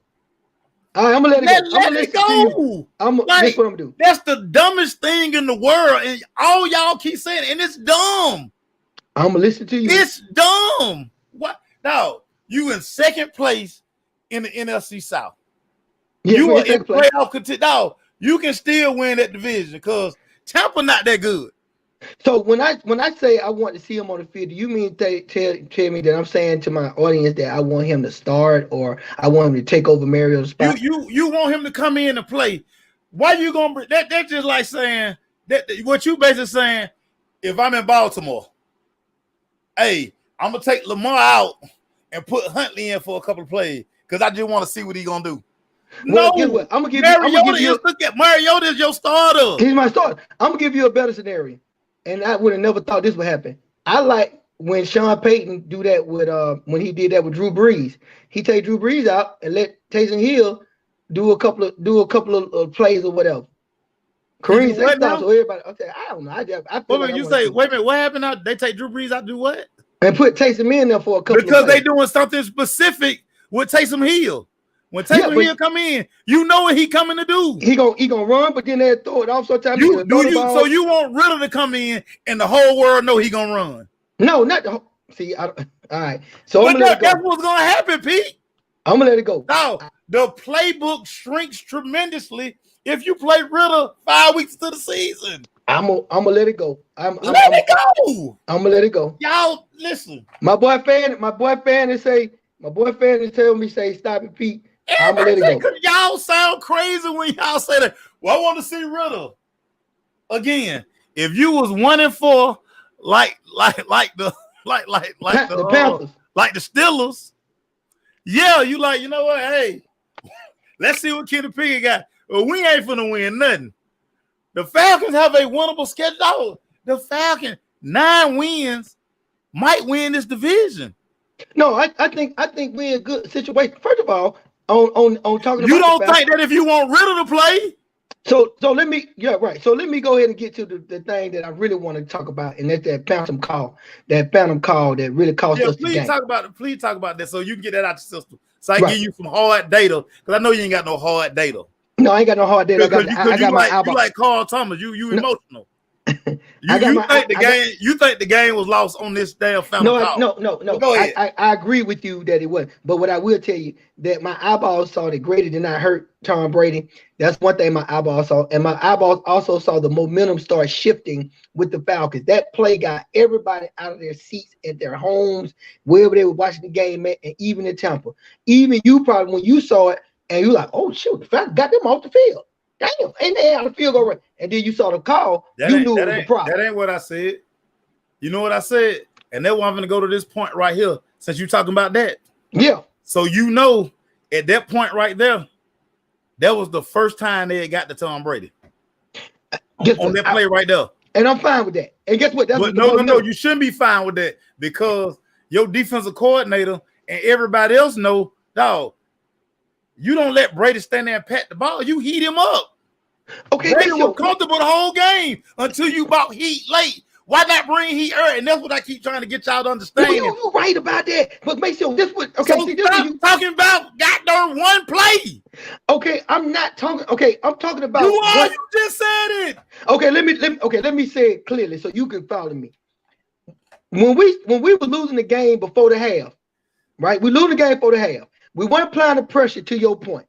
All right, I'm gonna let it go. I'm Let gonna it listen to you. go. That's what I'm gonna do. That's the dumbest thing in the world, and all y'all keep saying, and it's dumb. I'm gonna listen to you. It's dumb. What? No, you in second place in the NFC South. Yeah, you are in place. playoff contention. No, you can still win that division because Tampa not that good. So when I say I want to see him on the field, do you mean tell me that I'm saying to my audience that I want him to start or I want him to take over Mario's spot? You want him to come in and play. Why you gonna bring that? That's just like saying that what you basically saying, if I'm in Baltimore, hey, I'm gonna take Lamar out and put Huntley in for a couple of plays because I just want to see what he's gonna do. Well, guess what? I'm gonna give you Mariota is your starter. He's my starter. I'm gonna give you a better scenario. And I would have never thought this would happen. I like when Sean Payton do that with when he did that with Drew Brees. He take Drew Brees out and let Taysom Hill do a couple of plays or whatever. Kareem say stop, so everybody. Okay, I don't know. I feel like you say, wait a minute, what happened now? They take Drew Brees out, do what? And put Taysom in there for a couple. Because they doing something specific with Taysom Hill. When Taysom Hill come in, you know what he coming to do. He gonna run, but then they throw it off. Sometimes so you want Riddle to come in and the whole world know he gonna run. No, not the whole. See, all right. So that's what's gonna happen, Pete. I'm gonna let it go. No, the playbook shrinks tremendously if you play Riddle 5 weeks to the season. I'm gonna let it go. I'm gonna let it go. Y'all listen. My boy fan is telling me say stop it, Pete. I'm gonna let it go. Y'all sound crazy when y'all say that. Well, I want to see Riddle again. If you was 1-4, like the Panthers, like the Steelers, yeah, you like, you know what? Hey, let's see what Kenny Pickett got. Well, we ain't finna win nothing. The Falcons have a winnable schedule. The Falcons 9 wins might win this division. No, I think we're in a good situation. First of all. On talking you about don't think that if you want Riddle to play, so let me so let me go ahead and get to the thing that I really want to talk about, and that's that phantom call that really cost us the game. Please talk about that so you can get that out your system, so I can give you some hard data, because I know you ain't got no hard data. No, I ain't got no hard data. I got my eyeball. You like Carl Thomas. You emotional. You think the game was lost on this damn phantom call? No. Go ahead. I agree with you that it was. But what I will tell you, that my eyeballs saw that Grady did not hurt Tom Brady. That's one thing my eyeballs saw. And my eyeballs also saw the momentum start shifting with the Falcons. That play got everybody out of their seats at their homes, wherever they were watching the game at, and even in Tampa. Even you probably, when you saw it, and you're like, oh, shoot, the Falcons got them off the field. Damn, ain't they out of the field goal range? And then you saw the call, you knew it was a problem. That ain't what I said. You know what I said? And that's why I'm going to go to this point right here, since you're talking about that. Yeah. So you know, at that point right there, that was the first time they had got to Tom Brady. On that play right there. And I'm fine with that. And guess what? No, you shouldn't be fine with that, because your defensive coordinator and everybody else know, dog, you don't let Brady stand there and pat the ball. You heat him up. Okay, Brady was comfortable the whole game until you bought heat late. Why not bring heat early? And that's what I keep trying to get y'all to understand. You're right about that. But make sure this was okay. So stop talking about goddamn one play. Okay, I'm not talking. Okay, I'm talking about. You just said it. Okay, let me say it clearly so you can follow me. When we were losing the game before the half, right? We losing the game before the half. We weren't applying the pressure, to your point.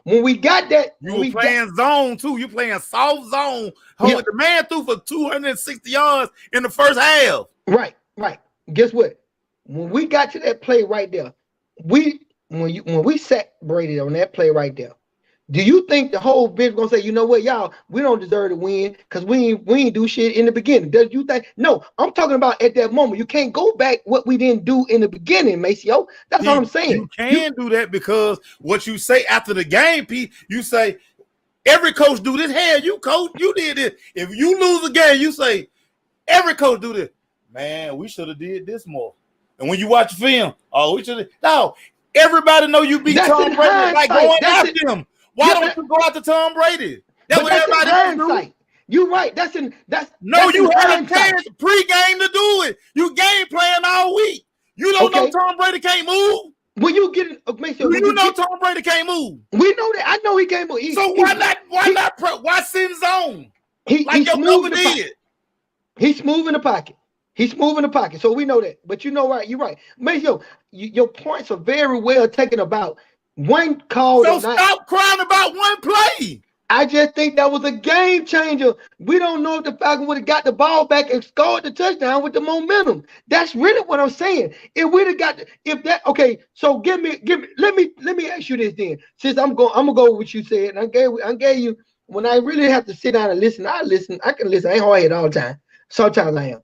When we got that, you were playing zone too. You playing soft zone. The man threw for 260 yards in the first half. Right. Guess what? When we got to that play right there, when we sat Brady on that play right there, do you think the whole bench gonna say, you know what, y'all, we don't deserve to win because we ain't do shit in the beginning? Does you think? No, I'm talking about at that moment. You can't go back what we didn't do in the beginning, Maceo. That's what I'm saying. You can do that because what you say after the game, Pete, you say every coach do this. Hell, you coach, you did this. If you lose a game, you say every coach do this. Man, we should have did this more. And when you watch film, we should have. No, everybody know you beat Tom Brady by going after him. Why don't you go after Tom Brady? That's what everybody do. You're right. You had a chance pre-game to do it. You game playing all week. You don't know Tom Brady can't move. when you get make sure you know Tom Brady can't move. We know that. I know he can't move. So why send zone? He's smooth in the pocket. He's smooth in the pocket. He's smooth in the pocket. So we know that. But you know what? You're right. Make sure your points are very well taken about one call. So stop crying about one play. I just think that was a game changer. We don't know if the Falcons would have got the ball back and scored the touchdown with the momentum. That's really what I'm saying. If we'd have got okay. So give me. Let me ask you this then. Since I'm gonna go with what you said. And I gave you when I really have to sit down and listen. I listen. I can listen. I ain't hard-headed all the time. Sometimes I am.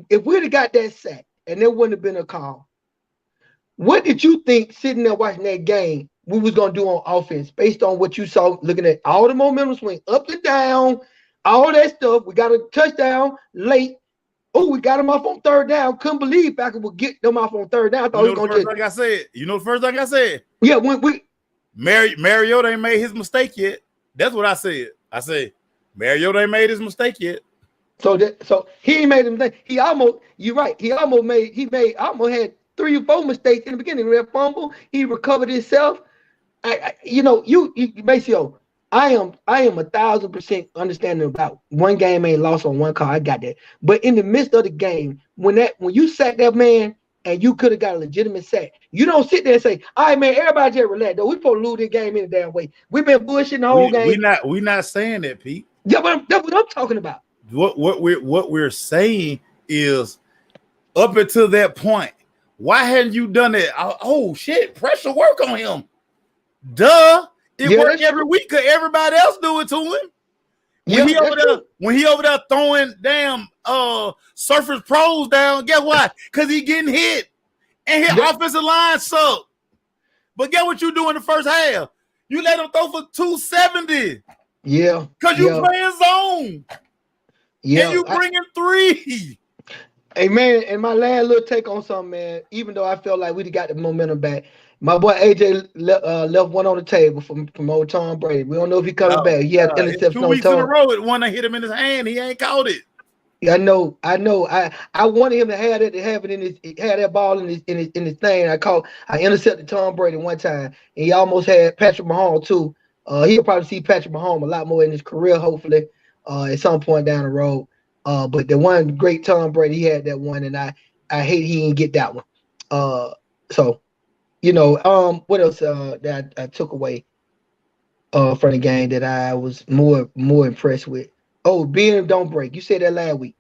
If we'd have got that sack and there wouldn't have been a call, what did you think sitting there watching that game? We was gonna do on offense based on what you saw, looking at all the momentum swing up and down, all that stuff. We got a touchdown late. Oh, we got him off on third down. Couldn't believe Falcons would get them off on third down. I thought you know the first thing I said. You know the first thing I said. Yeah, when we Mariota ain't made his mistake yet. That's what I said. I said Mariota ain't made his mistake yet. So he ain't made a mistake. You're right. He almost had 3 or 4 mistakes in the beginning. That fumble, he recovered himself. Maceo, I am 1,000% understanding about one game ain't lost on one call. I got that. But in the midst of the game, when you sack that man and you could have got a legitimate sack, you don't sit there and say, "All right, man, everybody just relax. Though we supposed to lose this game any damn way. We've been bullshitting the whole game." We not saying that, Pete. Yeah, but that's what I'm talking about. What we're saying is up until that point, why hadn't you done it? Oh shit, pressure work on him. Duh. It worked every week because everybody else do it to him. When he over there throwing damn Surface Pros down, guess why? Because he getting hit. And his offensive line suck. But guess what you do in the first half? You let him throw for 270. Yeah. Because you playing zone. Yeah. And you bringing 3. Hey, man, and my last little take on something, man, even though I felt like we got the momentum back, my boy AJ left one on the table from old Tom Brady. We don't know if he coming back. He had interception 2 weeks in a row. One that hit him in his hand. He ain't caught it. Yeah, I know. I wanted him to have it in his had that ball in his thing. I intercepted Tom Brady one time, and he almost had Patrick Mahomes too. He'll probably see Patrick Mahomes a lot more in his career, hopefully, at some point down the road. But the one great Tom Brady, he had that one, and I hate he didn't get that one. So. What else that I took away from the game that I was more impressed with? Oh, being a don't break. You said that last week.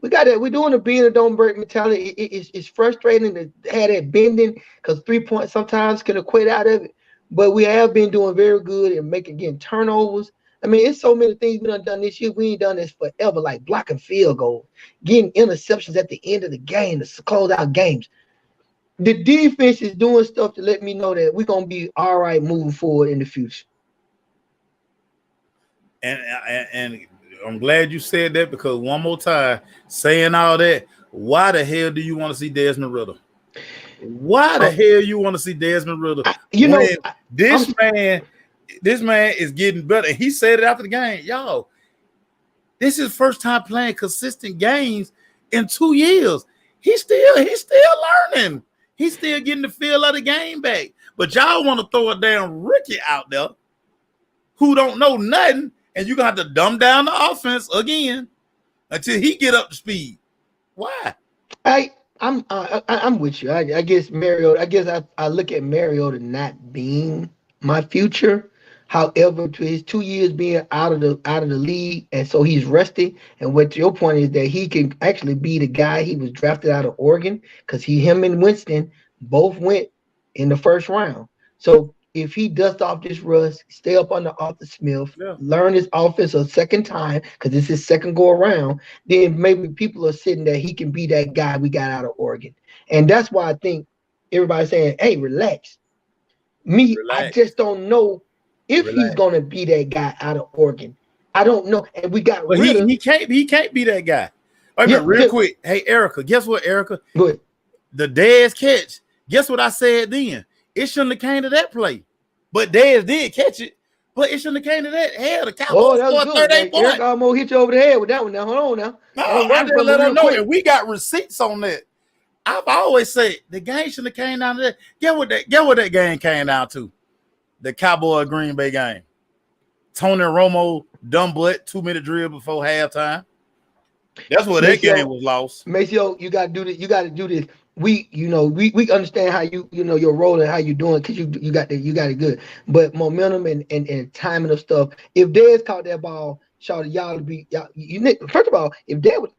We got that. We're doing a being a don't break mentality. It's frustrating to have that bending because 3 points sometimes can equate out of it. But we have been doing very good and getting turnovers. I mean, it's so many things we done this year. We ain't done this forever, like blocking field goals, getting interceptions at the end of the game to close out games. The defense is doing stuff to let me know that we're gonna be all right moving forward in the future. And I'm glad you said that because one more time, saying all that, why the hell do you want to see Desmond Ridder? Why the hell you want to see Desmond Ridder? This man is getting better. He said it after the game, y'all. This is first time playing consistent games in 2 years. He's still learning. He's still getting the feel of the game back. But y'all want to throw a damn rookie out there who don't know nothing, and you're going to have to dumb down the offense again until he get up to speed. Why? I'm with you. I guess Mariota. I look at Mariota not being my future. However, to his 2 years being out of the league, and so he's rusty. And what your point is that he can actually be the guy. He was drafted out of Oregon because him and Winston both went in the first round. So if he dusts off this rust, stay up under Arthur Smith, learn his offense a second time because it's his second go around, then maybe people are sitting there. He can be that guy we got out of Oregon, and that's why I think everybody's saying, "Hey, relax." I just don't know. If he's gonna be that guy out of Oregon, I don't know. And we got he can't be that guy. Wait a minute, real quick. Hey, Erica, guess what, Erica? Good. The Dez catch. Guess what I said then? It shouldn't have came to that play. But Dez did catch it. But it shouldn't have came to that. Hell, the Cowboys scored 38 points. Erica almost hit you over the head with that one. Now, hold on now. No, I didn't let her know. And we got receipts on that. I've always said the game shouldn't have came down to that. Get what that game came down to. The Cowboy Green Bay game. Tony Romo dumb butt 2-minute drill before halftime. That's where that game was lost. Maceo, you gotta do this. You gotta do this. We understand how your role and how you doing because you got it good. But momentum and timing of stuff. If Dez caught that ball, y'all to be y'all. First of all, if Dez would,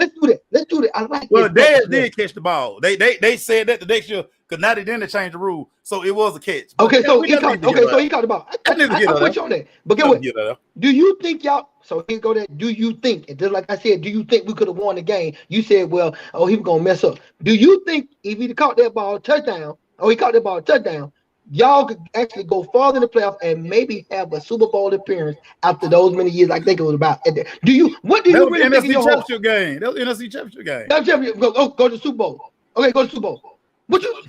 let's do that. I like. Well, Dez did catch the ball. They said that the next year because now they didn't change the rule, so it was a catch. But so he caught the ball. I put you on that. But get what? Do you think y'all? So here go that. Do you think? And just like I said, do you think we could have won the game? You said, well, he was gonna mess up. Do you think if he caught that ball touchdown, y'all could actually go farther in the playoffs and maybe have a Super Bowl appearance after those many years? I think it was about. What do you really think in your heart? Game. That was NFC Championship game. Go to Super Bowl. Okay, go to Super Bowl. What you?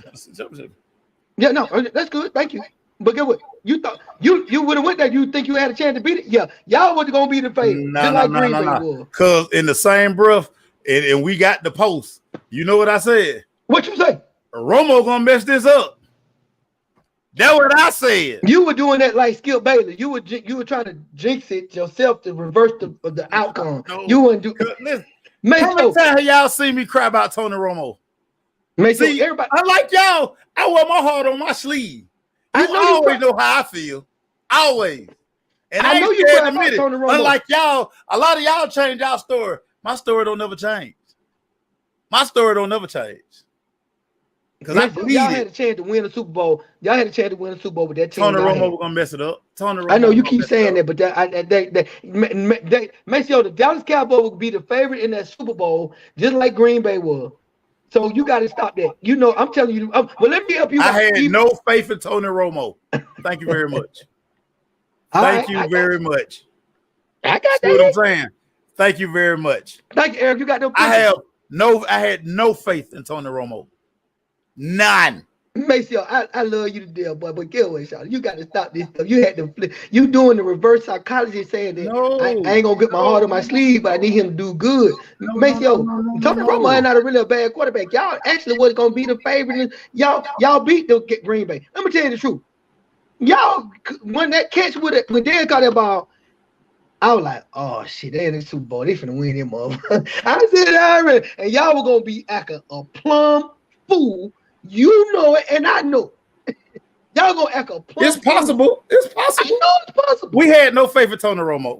Yeah, no, that's good. Thank you. But get what? You thought you would have went there. You think you had a chance to beat it? Yeah, y'all wasn't gonna be the favorite. No. Because in the same breath, and we got the post. You know what I said? What you say? Romo gonna mess this up. That's what I said. You were doing that like Skip Bayless. You were trying to jinx it yourself to reverse the outcome. No. You wouldn't do. Listen, how many times y'all see me cry about Tony Romo? See, everybody. Unlike y'all, I wear my heart on my sleeve. You always know how I feel. Always. And I know you can't admit it. Unlike y'all, a lot of y'all change y'all story. My story don't never change. Because I believe y'all had a chance to win the Super Bowl. Y'all had a chance to win the Super Bowl with that team. Tony Romo was gonna mess it up. I know you keep saying that, but Maceo, the Dallas Cowboys will be the favorite in that Super Bowl, just like Green Bay was. So you got to stop that. I'm telling you. Well, let me help you. I had no faith in Tony Romo. Thank you very much. Thank you very much. I got that. What I'm saying. Thank you very much. Thank you, Eric. You got no. I had no faith in Tony Romo. None. Maceo, I love you to death, boy. But get away, Sean. You got to stop this stuff. You had to flip. You doing the reverse psychology, saying that I ain't gonna get my heart on my sleeve, but I need him to do good. Maceo, Tony Romo ain't not really a bad quarterback. Y'all actually was gonna be the favorite. Y'all beat the Green Bay. Let me tell you the truth. Y'all when that catch when Dan caught that ball, I was like, oh shit, they in the Super Bowl. They finna win him up. I said it already, and y'all were gonna be acting a plumb fool. You know it, and I know it. Y'all gonna act a plumb. It's possible. It's possible. I know it's possible. We had no faith in Tony Romo.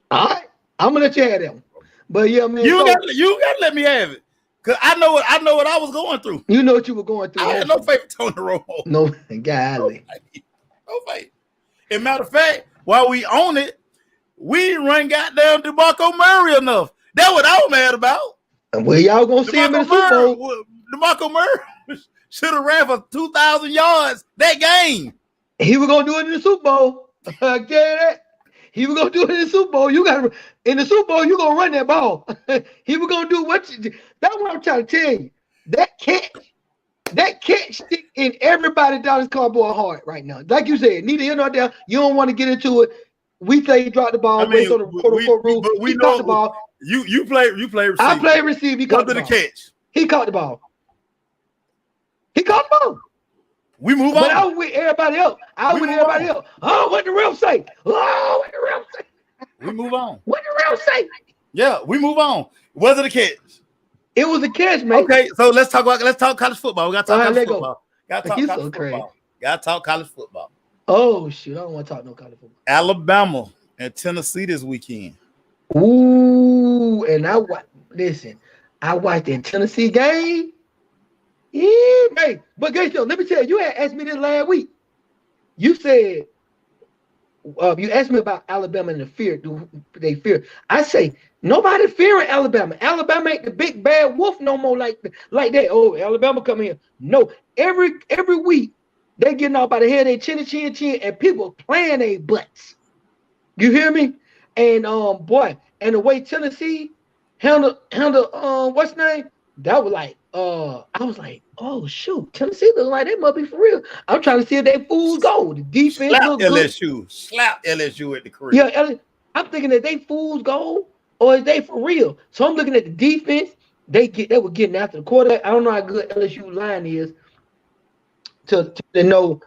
All right, I'm gonna let you have that one. But yeah, man, you gotta let me have it. Cause I know what I was going through. You know what you were going through. I had no faith in Tony Romo. No, golly. No faith. As a matter of fact, while we own it, we didn't run goddamn DeMarco Murray enough. That's what I was mad about. And well, y'all gonna see him in the Super Bowl. DeMarco Murray should have ran for 2,000 yards that game. He was gonna do it in the Super Bowl. I get that. He was gonna do it in the Super Bowl. You got in the Super Bowl. You gonna run that ball. He was gonna do what? That's what I'm trying to tell you. That catch stick in everybody Dallas Cowboy heart right now. Like you said, neither here nor there. You don't want to get into it. We say he dropped the ball based on the quote-unquote rule. He caught the ball. You play receiver. I play receiver. He caught the catch. He caught the ball. We move on. But I was with everybody else. Oh, what the real say? We move on. What the real say? Yeah, we move on. Was it a catch? It was a catch, man. Okay, so let's talk college football. We gotta talk college football. Gotta talk college football. Oh shoot, I don't want to talk no college football. Alabama and Tennessee this weekend. Ooh, and I watched the Tennessee game. Yeah, man. But guys, let me tell you, you had asked me this last week. You said you asked me about Alabama and the fear. Do they fear? I say nobody fearing Alabama. Alabama ain't the big bad wolf no more like that. Oh, Alabama come here. No, every week they getting out by the head, they chin, and people playing their butts. You hear me? And boy, and the way Tennessee handle what's the name? That was like I was like, oh shoot, Tennessee look like they must be for real. I'm trying to see if they fools go. The defense slap LSU. Slap LSU at the crib. Yeah, I'm thinking that they fools go or is they for real. So I'm looking at the defense they were getting after the quarterback. I don't know how good LSU line is to know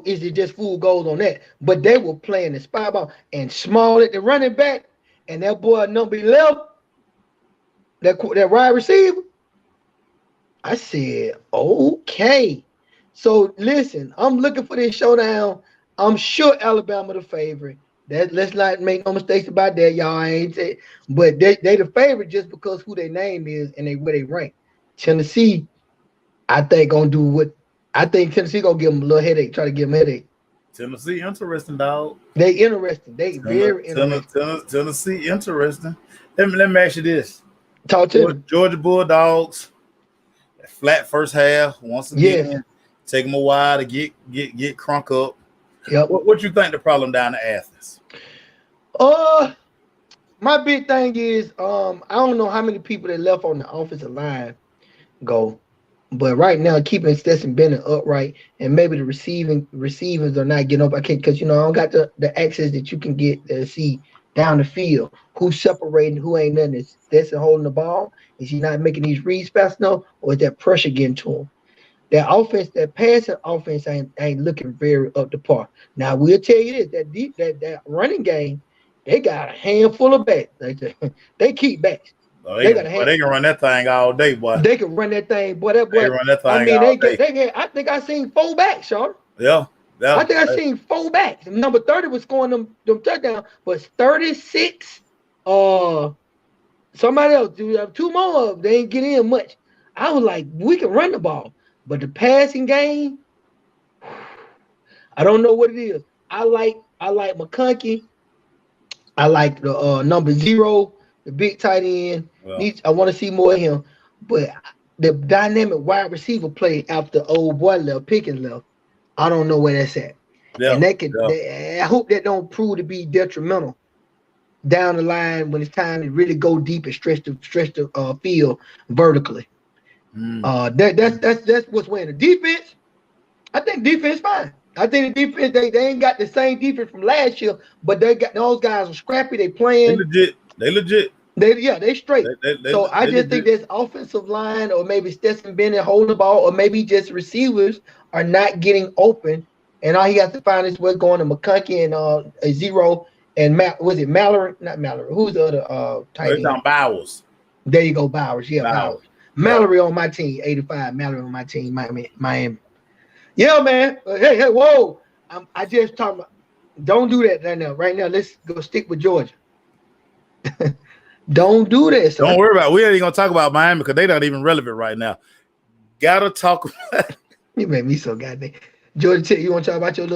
is it just full goals on that? But they were playing the spy ball and Small at the running back and that boy number 11, that wide receiver. I said, okay. So listen, I'm looking for this showdown. I'm sure Alabama the favorite. Let's not make no mistakes about that, y'all. But they the favorite just because who their name is and where they rank. Tennessee, I think gonna do what I think Tennessee gonna give them a little headache. Try to give them a headache. Tennessee interesting, dog. They interesting. They very interesting. Tennessee interesting. Let me ask you this. Talk to me. Georgia Bulldogs, flat first half. Once again, Yes. take them a while to get crunk up. Yep. What you think the problem down to Athens? My big thing is I don't know how many people that left on the offensive line go, but right now keeping Stetson Bennett upright and maybe the receivers are not getting up. I can't because I don't got the access that you can get to see down the field who's separating, who ain't nothing. Is Stetson holding the ball? Is he not making these reads fast enough, or is that pressure getting to him? That offense, that passing offense ain't looking very up to par. Now we'll tell you this: that running game, they got a handful of backs. They keep backs. They can run that thing all day, boy. They can run that thing, boy. That boy. They run that thing I mean, all day. I think I seen 4 backs, Sean. Yeah. I think I seen 4 backs. Number 30 was scoring them touchdowns, but 36. Somebody else do have 2 more of them. They ain't get in much. I was like, we can run the ball, but the passing game, I don't know what it is. I like McConkey. I like the number 0, the big tight end. Well, I want to see more of him, but the dynamic wide receiver play after old boy left, Pickens left. I don't know where that's at. yeah, And I hope that don't prove to be detrimental down the line when it's time to really go deep and stretch the field vertically. That's what's winning. The defense, I think defense fine. I think the defense they ain't got the same defense from last year, but they got those guys are scrappy. They playing. They legit. They straight. So I just think this offensive line, or maybe Stetson Bennett holding the ball, or maybe just receivers are not getting open, and all he has to find is what's going to McConkey and a 0 and was it Mallory? Not Mallory. Who's the other tight end? Bowers. There you go, Bowers. Yeah, Bowers. Mallory on my team, 85. Mallory on my team, Miami. Yeah, man. Hey, whoa! I just talking about. Don't do that right now. Right now, let's go stick with Georgia. Don't do this. Don't worry about it. We ain't gonna talk about Miami because they're not even relevant right now. Gotta talk about You made me so goddamn. Georgia Tech, you want to talk about your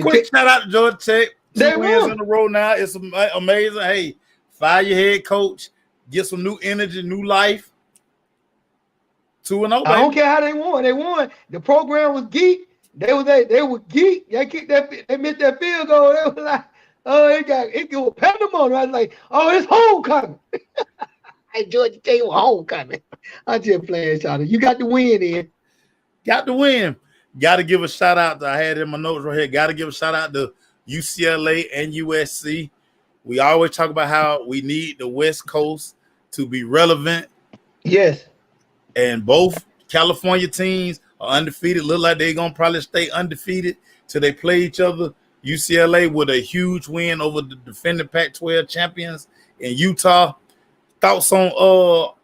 quick shout out to Georgia Tech. 2 wins in a row now. It's amazing. Hey, fire your head coach. Get some new energy, new life. 2-0. I don't care how they won. They won. The program was geek. They were geek. They missed that field goal. They were like, oh, it was pandemonium. I was like, oh, it's homecoming. Hey, Georgia Tech was homecoming. I'm just playing, Shawty. You got the win in. Got the win. Got to give a shout out. I had it in my notes right here. Got to give a shout out to UCLA and USC. We always talk about how we need the West Coast to be relevant. Yes. And both California teams are undefeated. Look like they're going to probably stay undefeated till they play each other. UCLA with a huge win over the defending Pac-12 champions in Utah. Thoughts on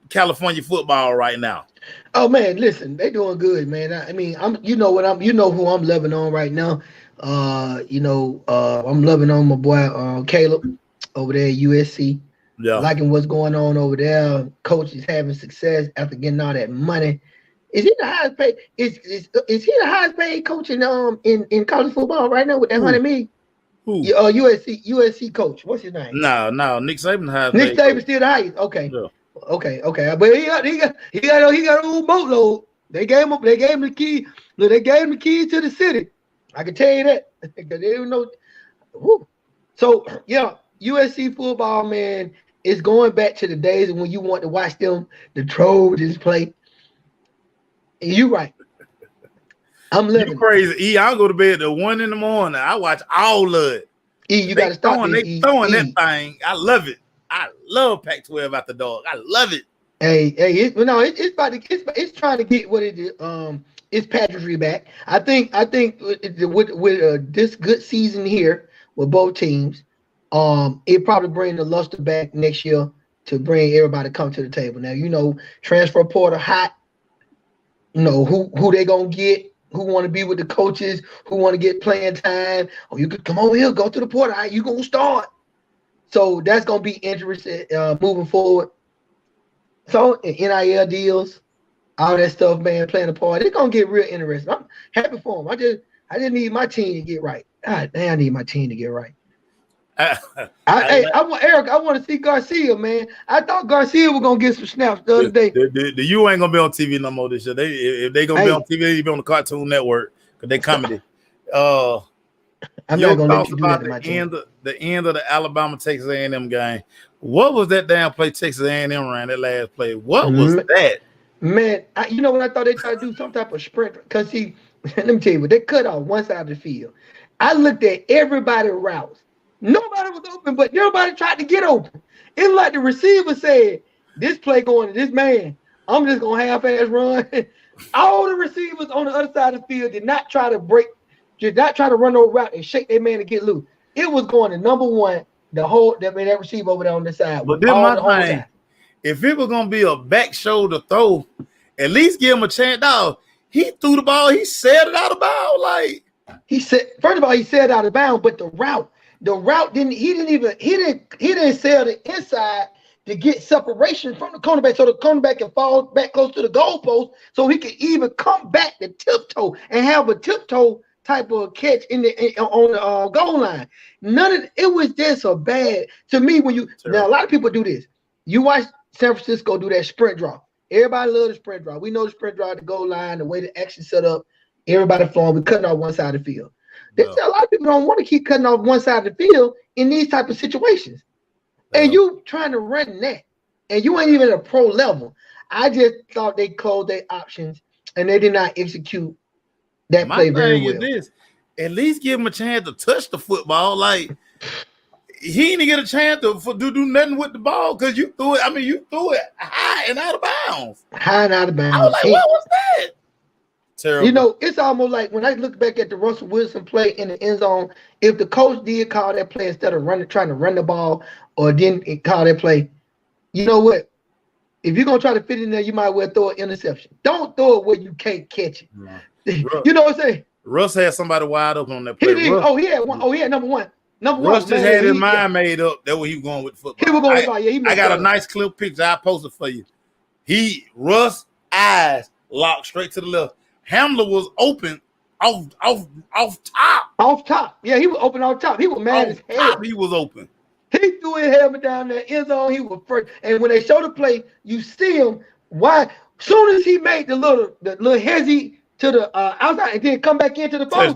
California football right now? Oh man, listen, they doing good, man. I mean, who I'm loving on right now. I'm loving on my boy Caleb over there at USC. Yeah, liking what's going on over there. Coach is having success after getting all that money. Is he the highest paid? Is he the highest paid coach in college football right now with that $100 million? Who? USC coach. What's his name? No, Nick Saban highest. Nick Saban still the highest. Okay. Yeah. Okay. But he got a little boatload. They gave him the key. Look, they gave him the keys to the city. I can tell you that. They didn't know. Woo. So yeah, USC football, man, is going back to the days when you want to watch them, the Trojans play. And you right. I'm living. You crazy. E, I'll go to bed at 1 a.m. I watch all of it. E, you got to stop They throwing that thing. I love it. love Pac-12 out the dog. I love it. It's trying to get what it is. It's pageantry back. I think with this good season here with both teams, it probably bring the luster back next year to bring everybody to come to the table. Now transfer portal hot. Who they gonna get? Who want to be with the coaches? Who want to get playing time? Oh, you could come over here, go to the portal. How you gonna start? So that's gonna be interesting moving forward. So NIL deals, all that stuff, man, playing a part. It's gonna get real interesting. I'm happy for them. I just need my team to get right. God damn, I need my team to get right. I want to see Garcia, man. I thought Garcia was gonna get some snaps the other day. The U ain't gonna be on TV no more this year. If they gonna be on TV, they be on the Cartoon Network because they comedy. I'm not gonna let you do that to my team. The end of the Alabama Texas A&M game. What was that damn play Texas A&M ran that last play? What was that? Man, when I thought they tried to do some type of sprint, because let me tell you, they cut off one side of the field. I looked at everybody's routes. Nobody was open, but everybody tried to get open. It's like the receiver said, this play going to this man. I'm just going to half-ass run. All the receivers on the other side of the field did not try to run over route and shake their man to get loose. It was going to number one, that receiver over there on the side. But then my thing, if it was going to be a back shoulder throw, at least give him a chance. Dog, he threw the ball. He said it out of bounds. First of all, he said out of bounds, but the route didn't sail the inside to get separation from the cornerback, so the cornerback can fall back close to the goalpost, so he can even come back to tiptoe and have a tiptoe type of catch on the goal line. It was just so bad to me. Now a lot of people do this. You watch San Francisco do that sprint draw. Everybody loves the sprint draw. We know the sprint draw at the goal line, the way the action set up. Everybody flowing. We cutting off one side of the field. A lot of people don't want to keep cutting off one side of the field in these type of situations. And you trying to run that, and you ain't even at a pro level. I just thought they closed their options, and they did not execute that play very well. At least give him a chance to touch the football. He didn't get a chance to do nothing with the ball because you threw it. I mean, you threw it high and out of bounds. High and out of bounds. I was like, what was that? Terrible. It's almost like when I look back at the Russell Wilson play in the end zone, if the coach did call that play instead of trying to run the ball or didn't call that play, you know what? If you're going to try to fit in there, you might well throw an interception. Don't throw it where you can't catch it. No. You know what I'm saying? Russ had somebody wide open on that play. He had one. Oh, he had number one. Russ just had his mind made up. That's what he was going with football. He was going with football. I got a nice clip picture I posted for you. Russ' eyes locked straight to the left. Hamler was open off top. Off top. Yeah, he was open off top. He was mad as hell. He was open. He threw his helmet down there, end zone. He was first. And when they show the play, you see him. Why? Soon as he made the little hezzy to the outside and then come back into the ball.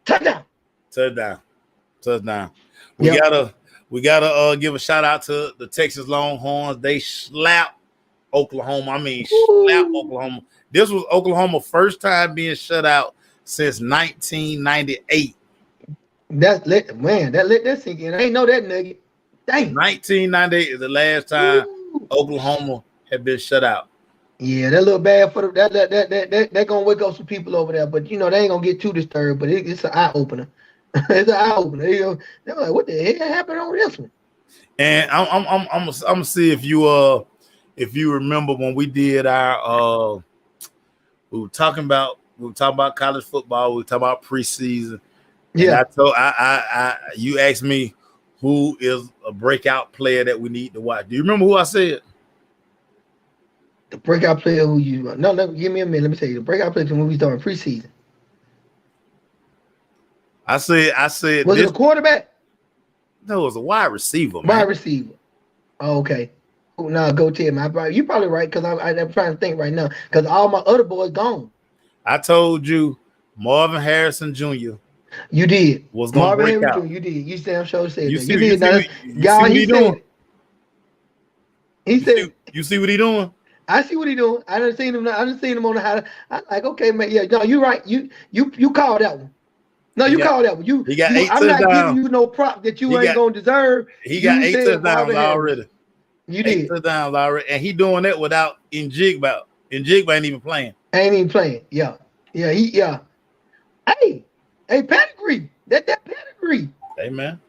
Touchdown. We gotta give a shout out to the Texas Longhorns. They slapped Oklahoma. Slapped Oklahoma. This was Oklahoma's first time being shut out since 1998. Let that sink in. I ain't know that nugget. Dang. 1998 is the last time Oklahoma had been shut out. Yeah, that look bad for that gonna wake up some people over there, but they ain't gonna get too disturbed. But it's an eye opener. It's an eye opener. They're like, what the hell happened on this one? And I'm gonna see if you remember when we did our we were talking about college football. We were talking about preseason. Yeah. And you asked me who is a breakout player that we need to watch. Do you remember who I said? The breakout player who you give me a minute. Let me tell you the breakout player when we started preseason. I said was it a quarterback? No, it was a wide receiver. Wide receiver. Oh, okay. No, go tell me. You're probably right because I'm trying to think right now because all my other boys gone. I told you Marvin Harrison Jr. You did. Was going to break out. You did. You damn sure said you that. See, you did. He said. You see what he doing? I see what he doing. I done seen him on the how. I'm like, okay, man. Yeah, no, you're right. You called that one. No, you called that one. He got 8 I'm not giving you no prop that you ain't gonna deserve. He got 8 touchdowns already. You 8 did. touchdowns already, and he doing that without Njigba. Njigba ain't even playing. Ain't even playing. Yeah. Yeah. Hey, pedigree. That pedigree. Hey man,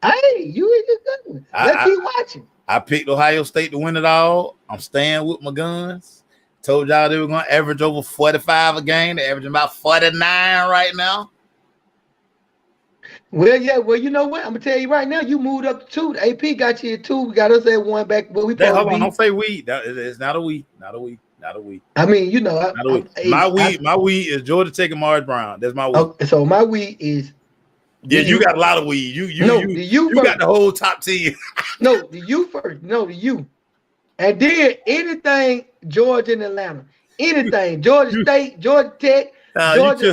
Hey, you ain't a good one. Let's keep watching. I picked Ohio State to win it all. I'm staying with my guns. Told y'all they were going to average over 45 a game. They're averaging about 49 right now. Well, yeah. Well, you know what? I'm gonna tell you right now. You moved up to 2. The AP got you at 2. We got us at 1 back. But we Hold on, don't say we. It's not a we. Not a we. Not a we. I mean, you know, my we is Georgia Tech and Marge Brown. That's my we. So my we is. Yeah, you got a lot of we. You got the whole top 10. No, the U first. No, the U. And then anything Georgia and Atlanta. Anything. Georgia State, Georgia Tech, Georgia.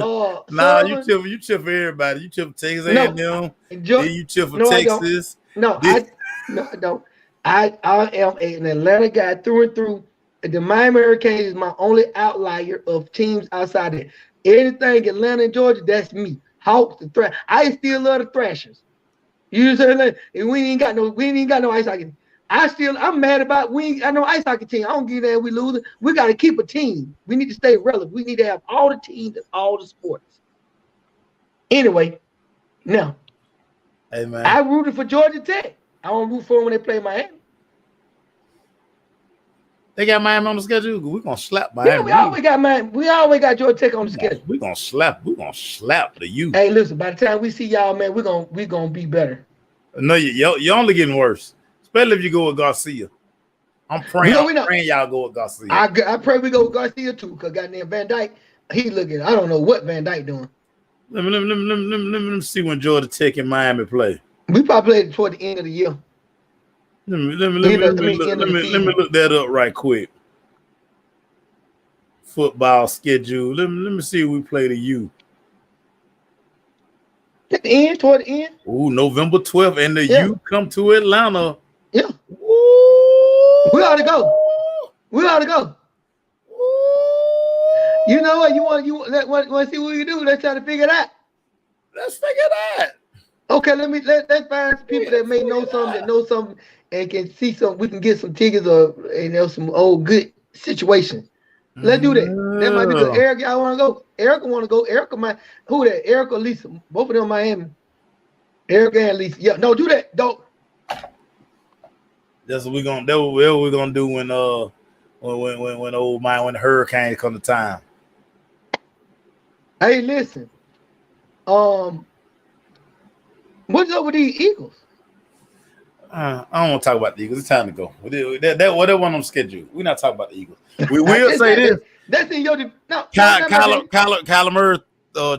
You chill for everybody. You chill for Texas A&M. Then you chill for Texas. I don't. I am an Atlanta guy through and through. The Miami Hurricanes is my only outlier of teams outside of it. Anything Atlanta and Georgia, that's me. Hawks, the Thrash. I still love the Thrashers. You know, we ain't got no ice hockey. I'm mad about we ain't got no ice hockey team. I don't give a damn we lose it. We got to keep a team. We need to stay relevant. We need to have all the teams and all the sports. Anyway, now, hey man, I rooted for Georgia Tech. I don't root for them when they play Miami. They got Miami on the schedule. We're gonna slap Miami. Yeah, we always got Miami. We always got Georgia Tech on the schedule. We're gonna slap the U. Hey, listen, by the time we see y'all, man, we're gonna be better. No, you're only getting worse. Especially if you go with Garcia. I'm praying y'all go with Garcia. I pray we go with Garcia too, because goddamn Van Dyke, he looking. I don't know what Van Dyke doing. Let me see when Georgia Tech and Miami play. We probably played toward the end of the year. Let me look that up right quick. Football schedule. Let me see if we play the U. At the end, toward the end. Ooh, November 12th, and the U come to Atlanta. Yeah. Ooh. We ought to go. Ooh. You know what? You want to see what we can do? Let's try to figure it out. Let's figure that. Okay, let's find some people that may know something, and can see some. We can get some tickets or some old good situations. Let's do that. That might be good. Eric, y'all want to go? Erica want to go. Erica might. Who that? Erica, Lisa. Both of them Miami. Erica and Lisa. Yeah, no, do that. Don't. That's what we're gonna do when the hurricanes come to town. Hey, listen. What's up with these Eagles? I don't want to talk about the Eagles. It's time to go. That one on schedule. We're not talking about the Eagles. We will say this. That's in your Kyler Murray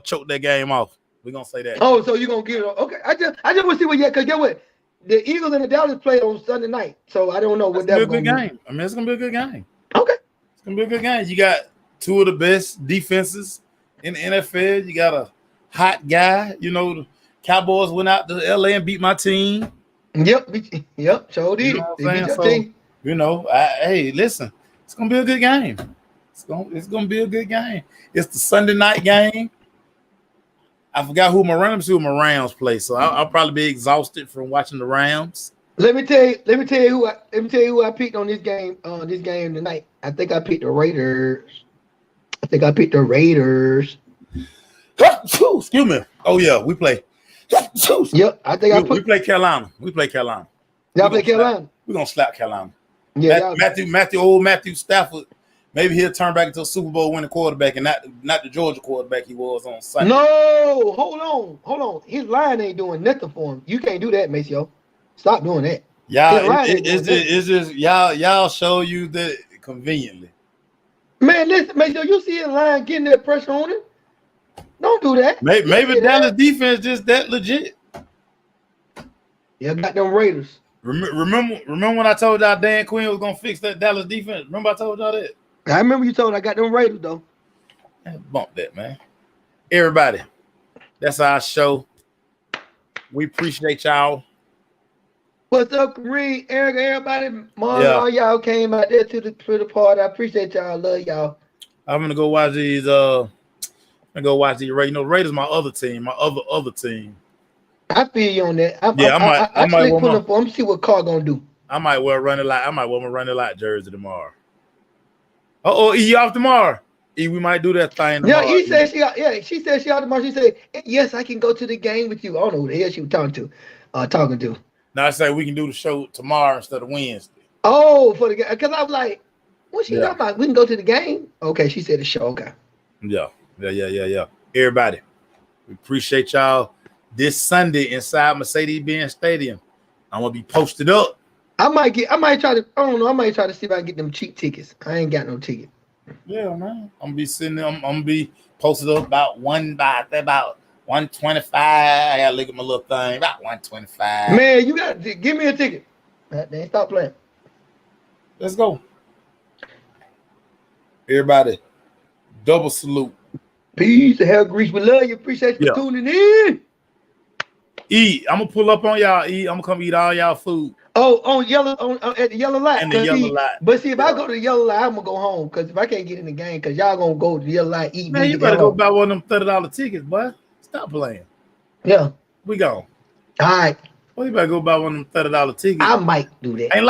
choked that game off. We're gonna say that. Oh, so you're gonna give it? Okay. I just want to see what because get what the Eagles and the Dallas play on Sunday night. So I don't know what that's gonna be. Game. I mean, it's gonna be a good game. Okay. It's gonna be a good game. You got two of the best defenses in the NFL. You got a hot guy. You know, the Cowboys went out to LA and beat my team. Yep, sure did. You know, hey, listen, it's gonna be a good game. It's gonna be a good game. It's the Sunday night game. I forgot who my Rams play, so I'll probably be exhausted from watching the Rams. Let me tell you who I picked on this game. This game tonight. I think I picked the Raiders. Excuse me. Oh yeah, we play. Yep, I think we play Carolina. Y'all play Carolina. We're gonna slap Carolina. Yeah, Matthew Stafford. Maybe he'll turn back into a Super Bowl winning quarterback and not the Georgia quarterback he was on Sunday. No, hold on. His line ain't doing nothing for him. You can't do that, Maceo. Stop doing that. It's just y'all show you that conveniently. Man, listen, Maceo, you see his line getting that pressure on him. Don't do that. Maybe Dallas defense just that legit. Yeah, got them Raiders. Remember when I told y'all Dan Quinn was gonna fix that Dallas defense? Remember I told y'all that? I remember you told I got them Raiders though. Bump that, man. Everybody, that's our show. We appreciate y'all. What's up, Kareem, Eric, everybody? All y'all came out there to the party. I appreciate y'all. Love y'all. I'm gonna go watch these. Raiders. You know, Raiders my other team. My other team. I feel you on that. I might. I'm see what Carr gonna do. I might wear my Run It Lot jersey tomorrow. Oh, E, you off tomorrow? E, we might do that thing tomorrow. Yeah, she said she out tomorrow. She said, yes, I can go to the game with you. I don't know who the hell she was talking to. Now I say we can do the show tomorrow instead of Wednesday. Oh, for the game. Because I was like, what she talking about? We can go to the game? Okay, she said the show. Okay. Yeah. Everybody, we appreciate y'all. This Sunday inside Mercedes-Benz Stadium, I'm gonna be posted up. I might try to see if I can get them cheap tickets. I ain't got no ticket. Yeah, man. I'm gonna be sitting there. I'm gonna be posted up about 125. I gotta look at my little thing. About 125. Man, you gotta give me a ticket. Then stop playing. Let's go. Everybody, double salute. Peace to hell, Grease. We love you. Appreciate you for tuning in. E, I'm gonna pull up on y'all. E, I'm gonna come eat all y'all food. Oh, at the yellow light. And the yellow light. But see, if I go to the yellow light, I'm gonna go home. Because if I can't get in the game, because y'all gonna go to the yellow light, eat. Man, you better go buy one of them $30 tickets, boy. Stop playing. Yeah. We gone. All right. Well, you better go buy one of them $30 tickets. I might do that. Ain't like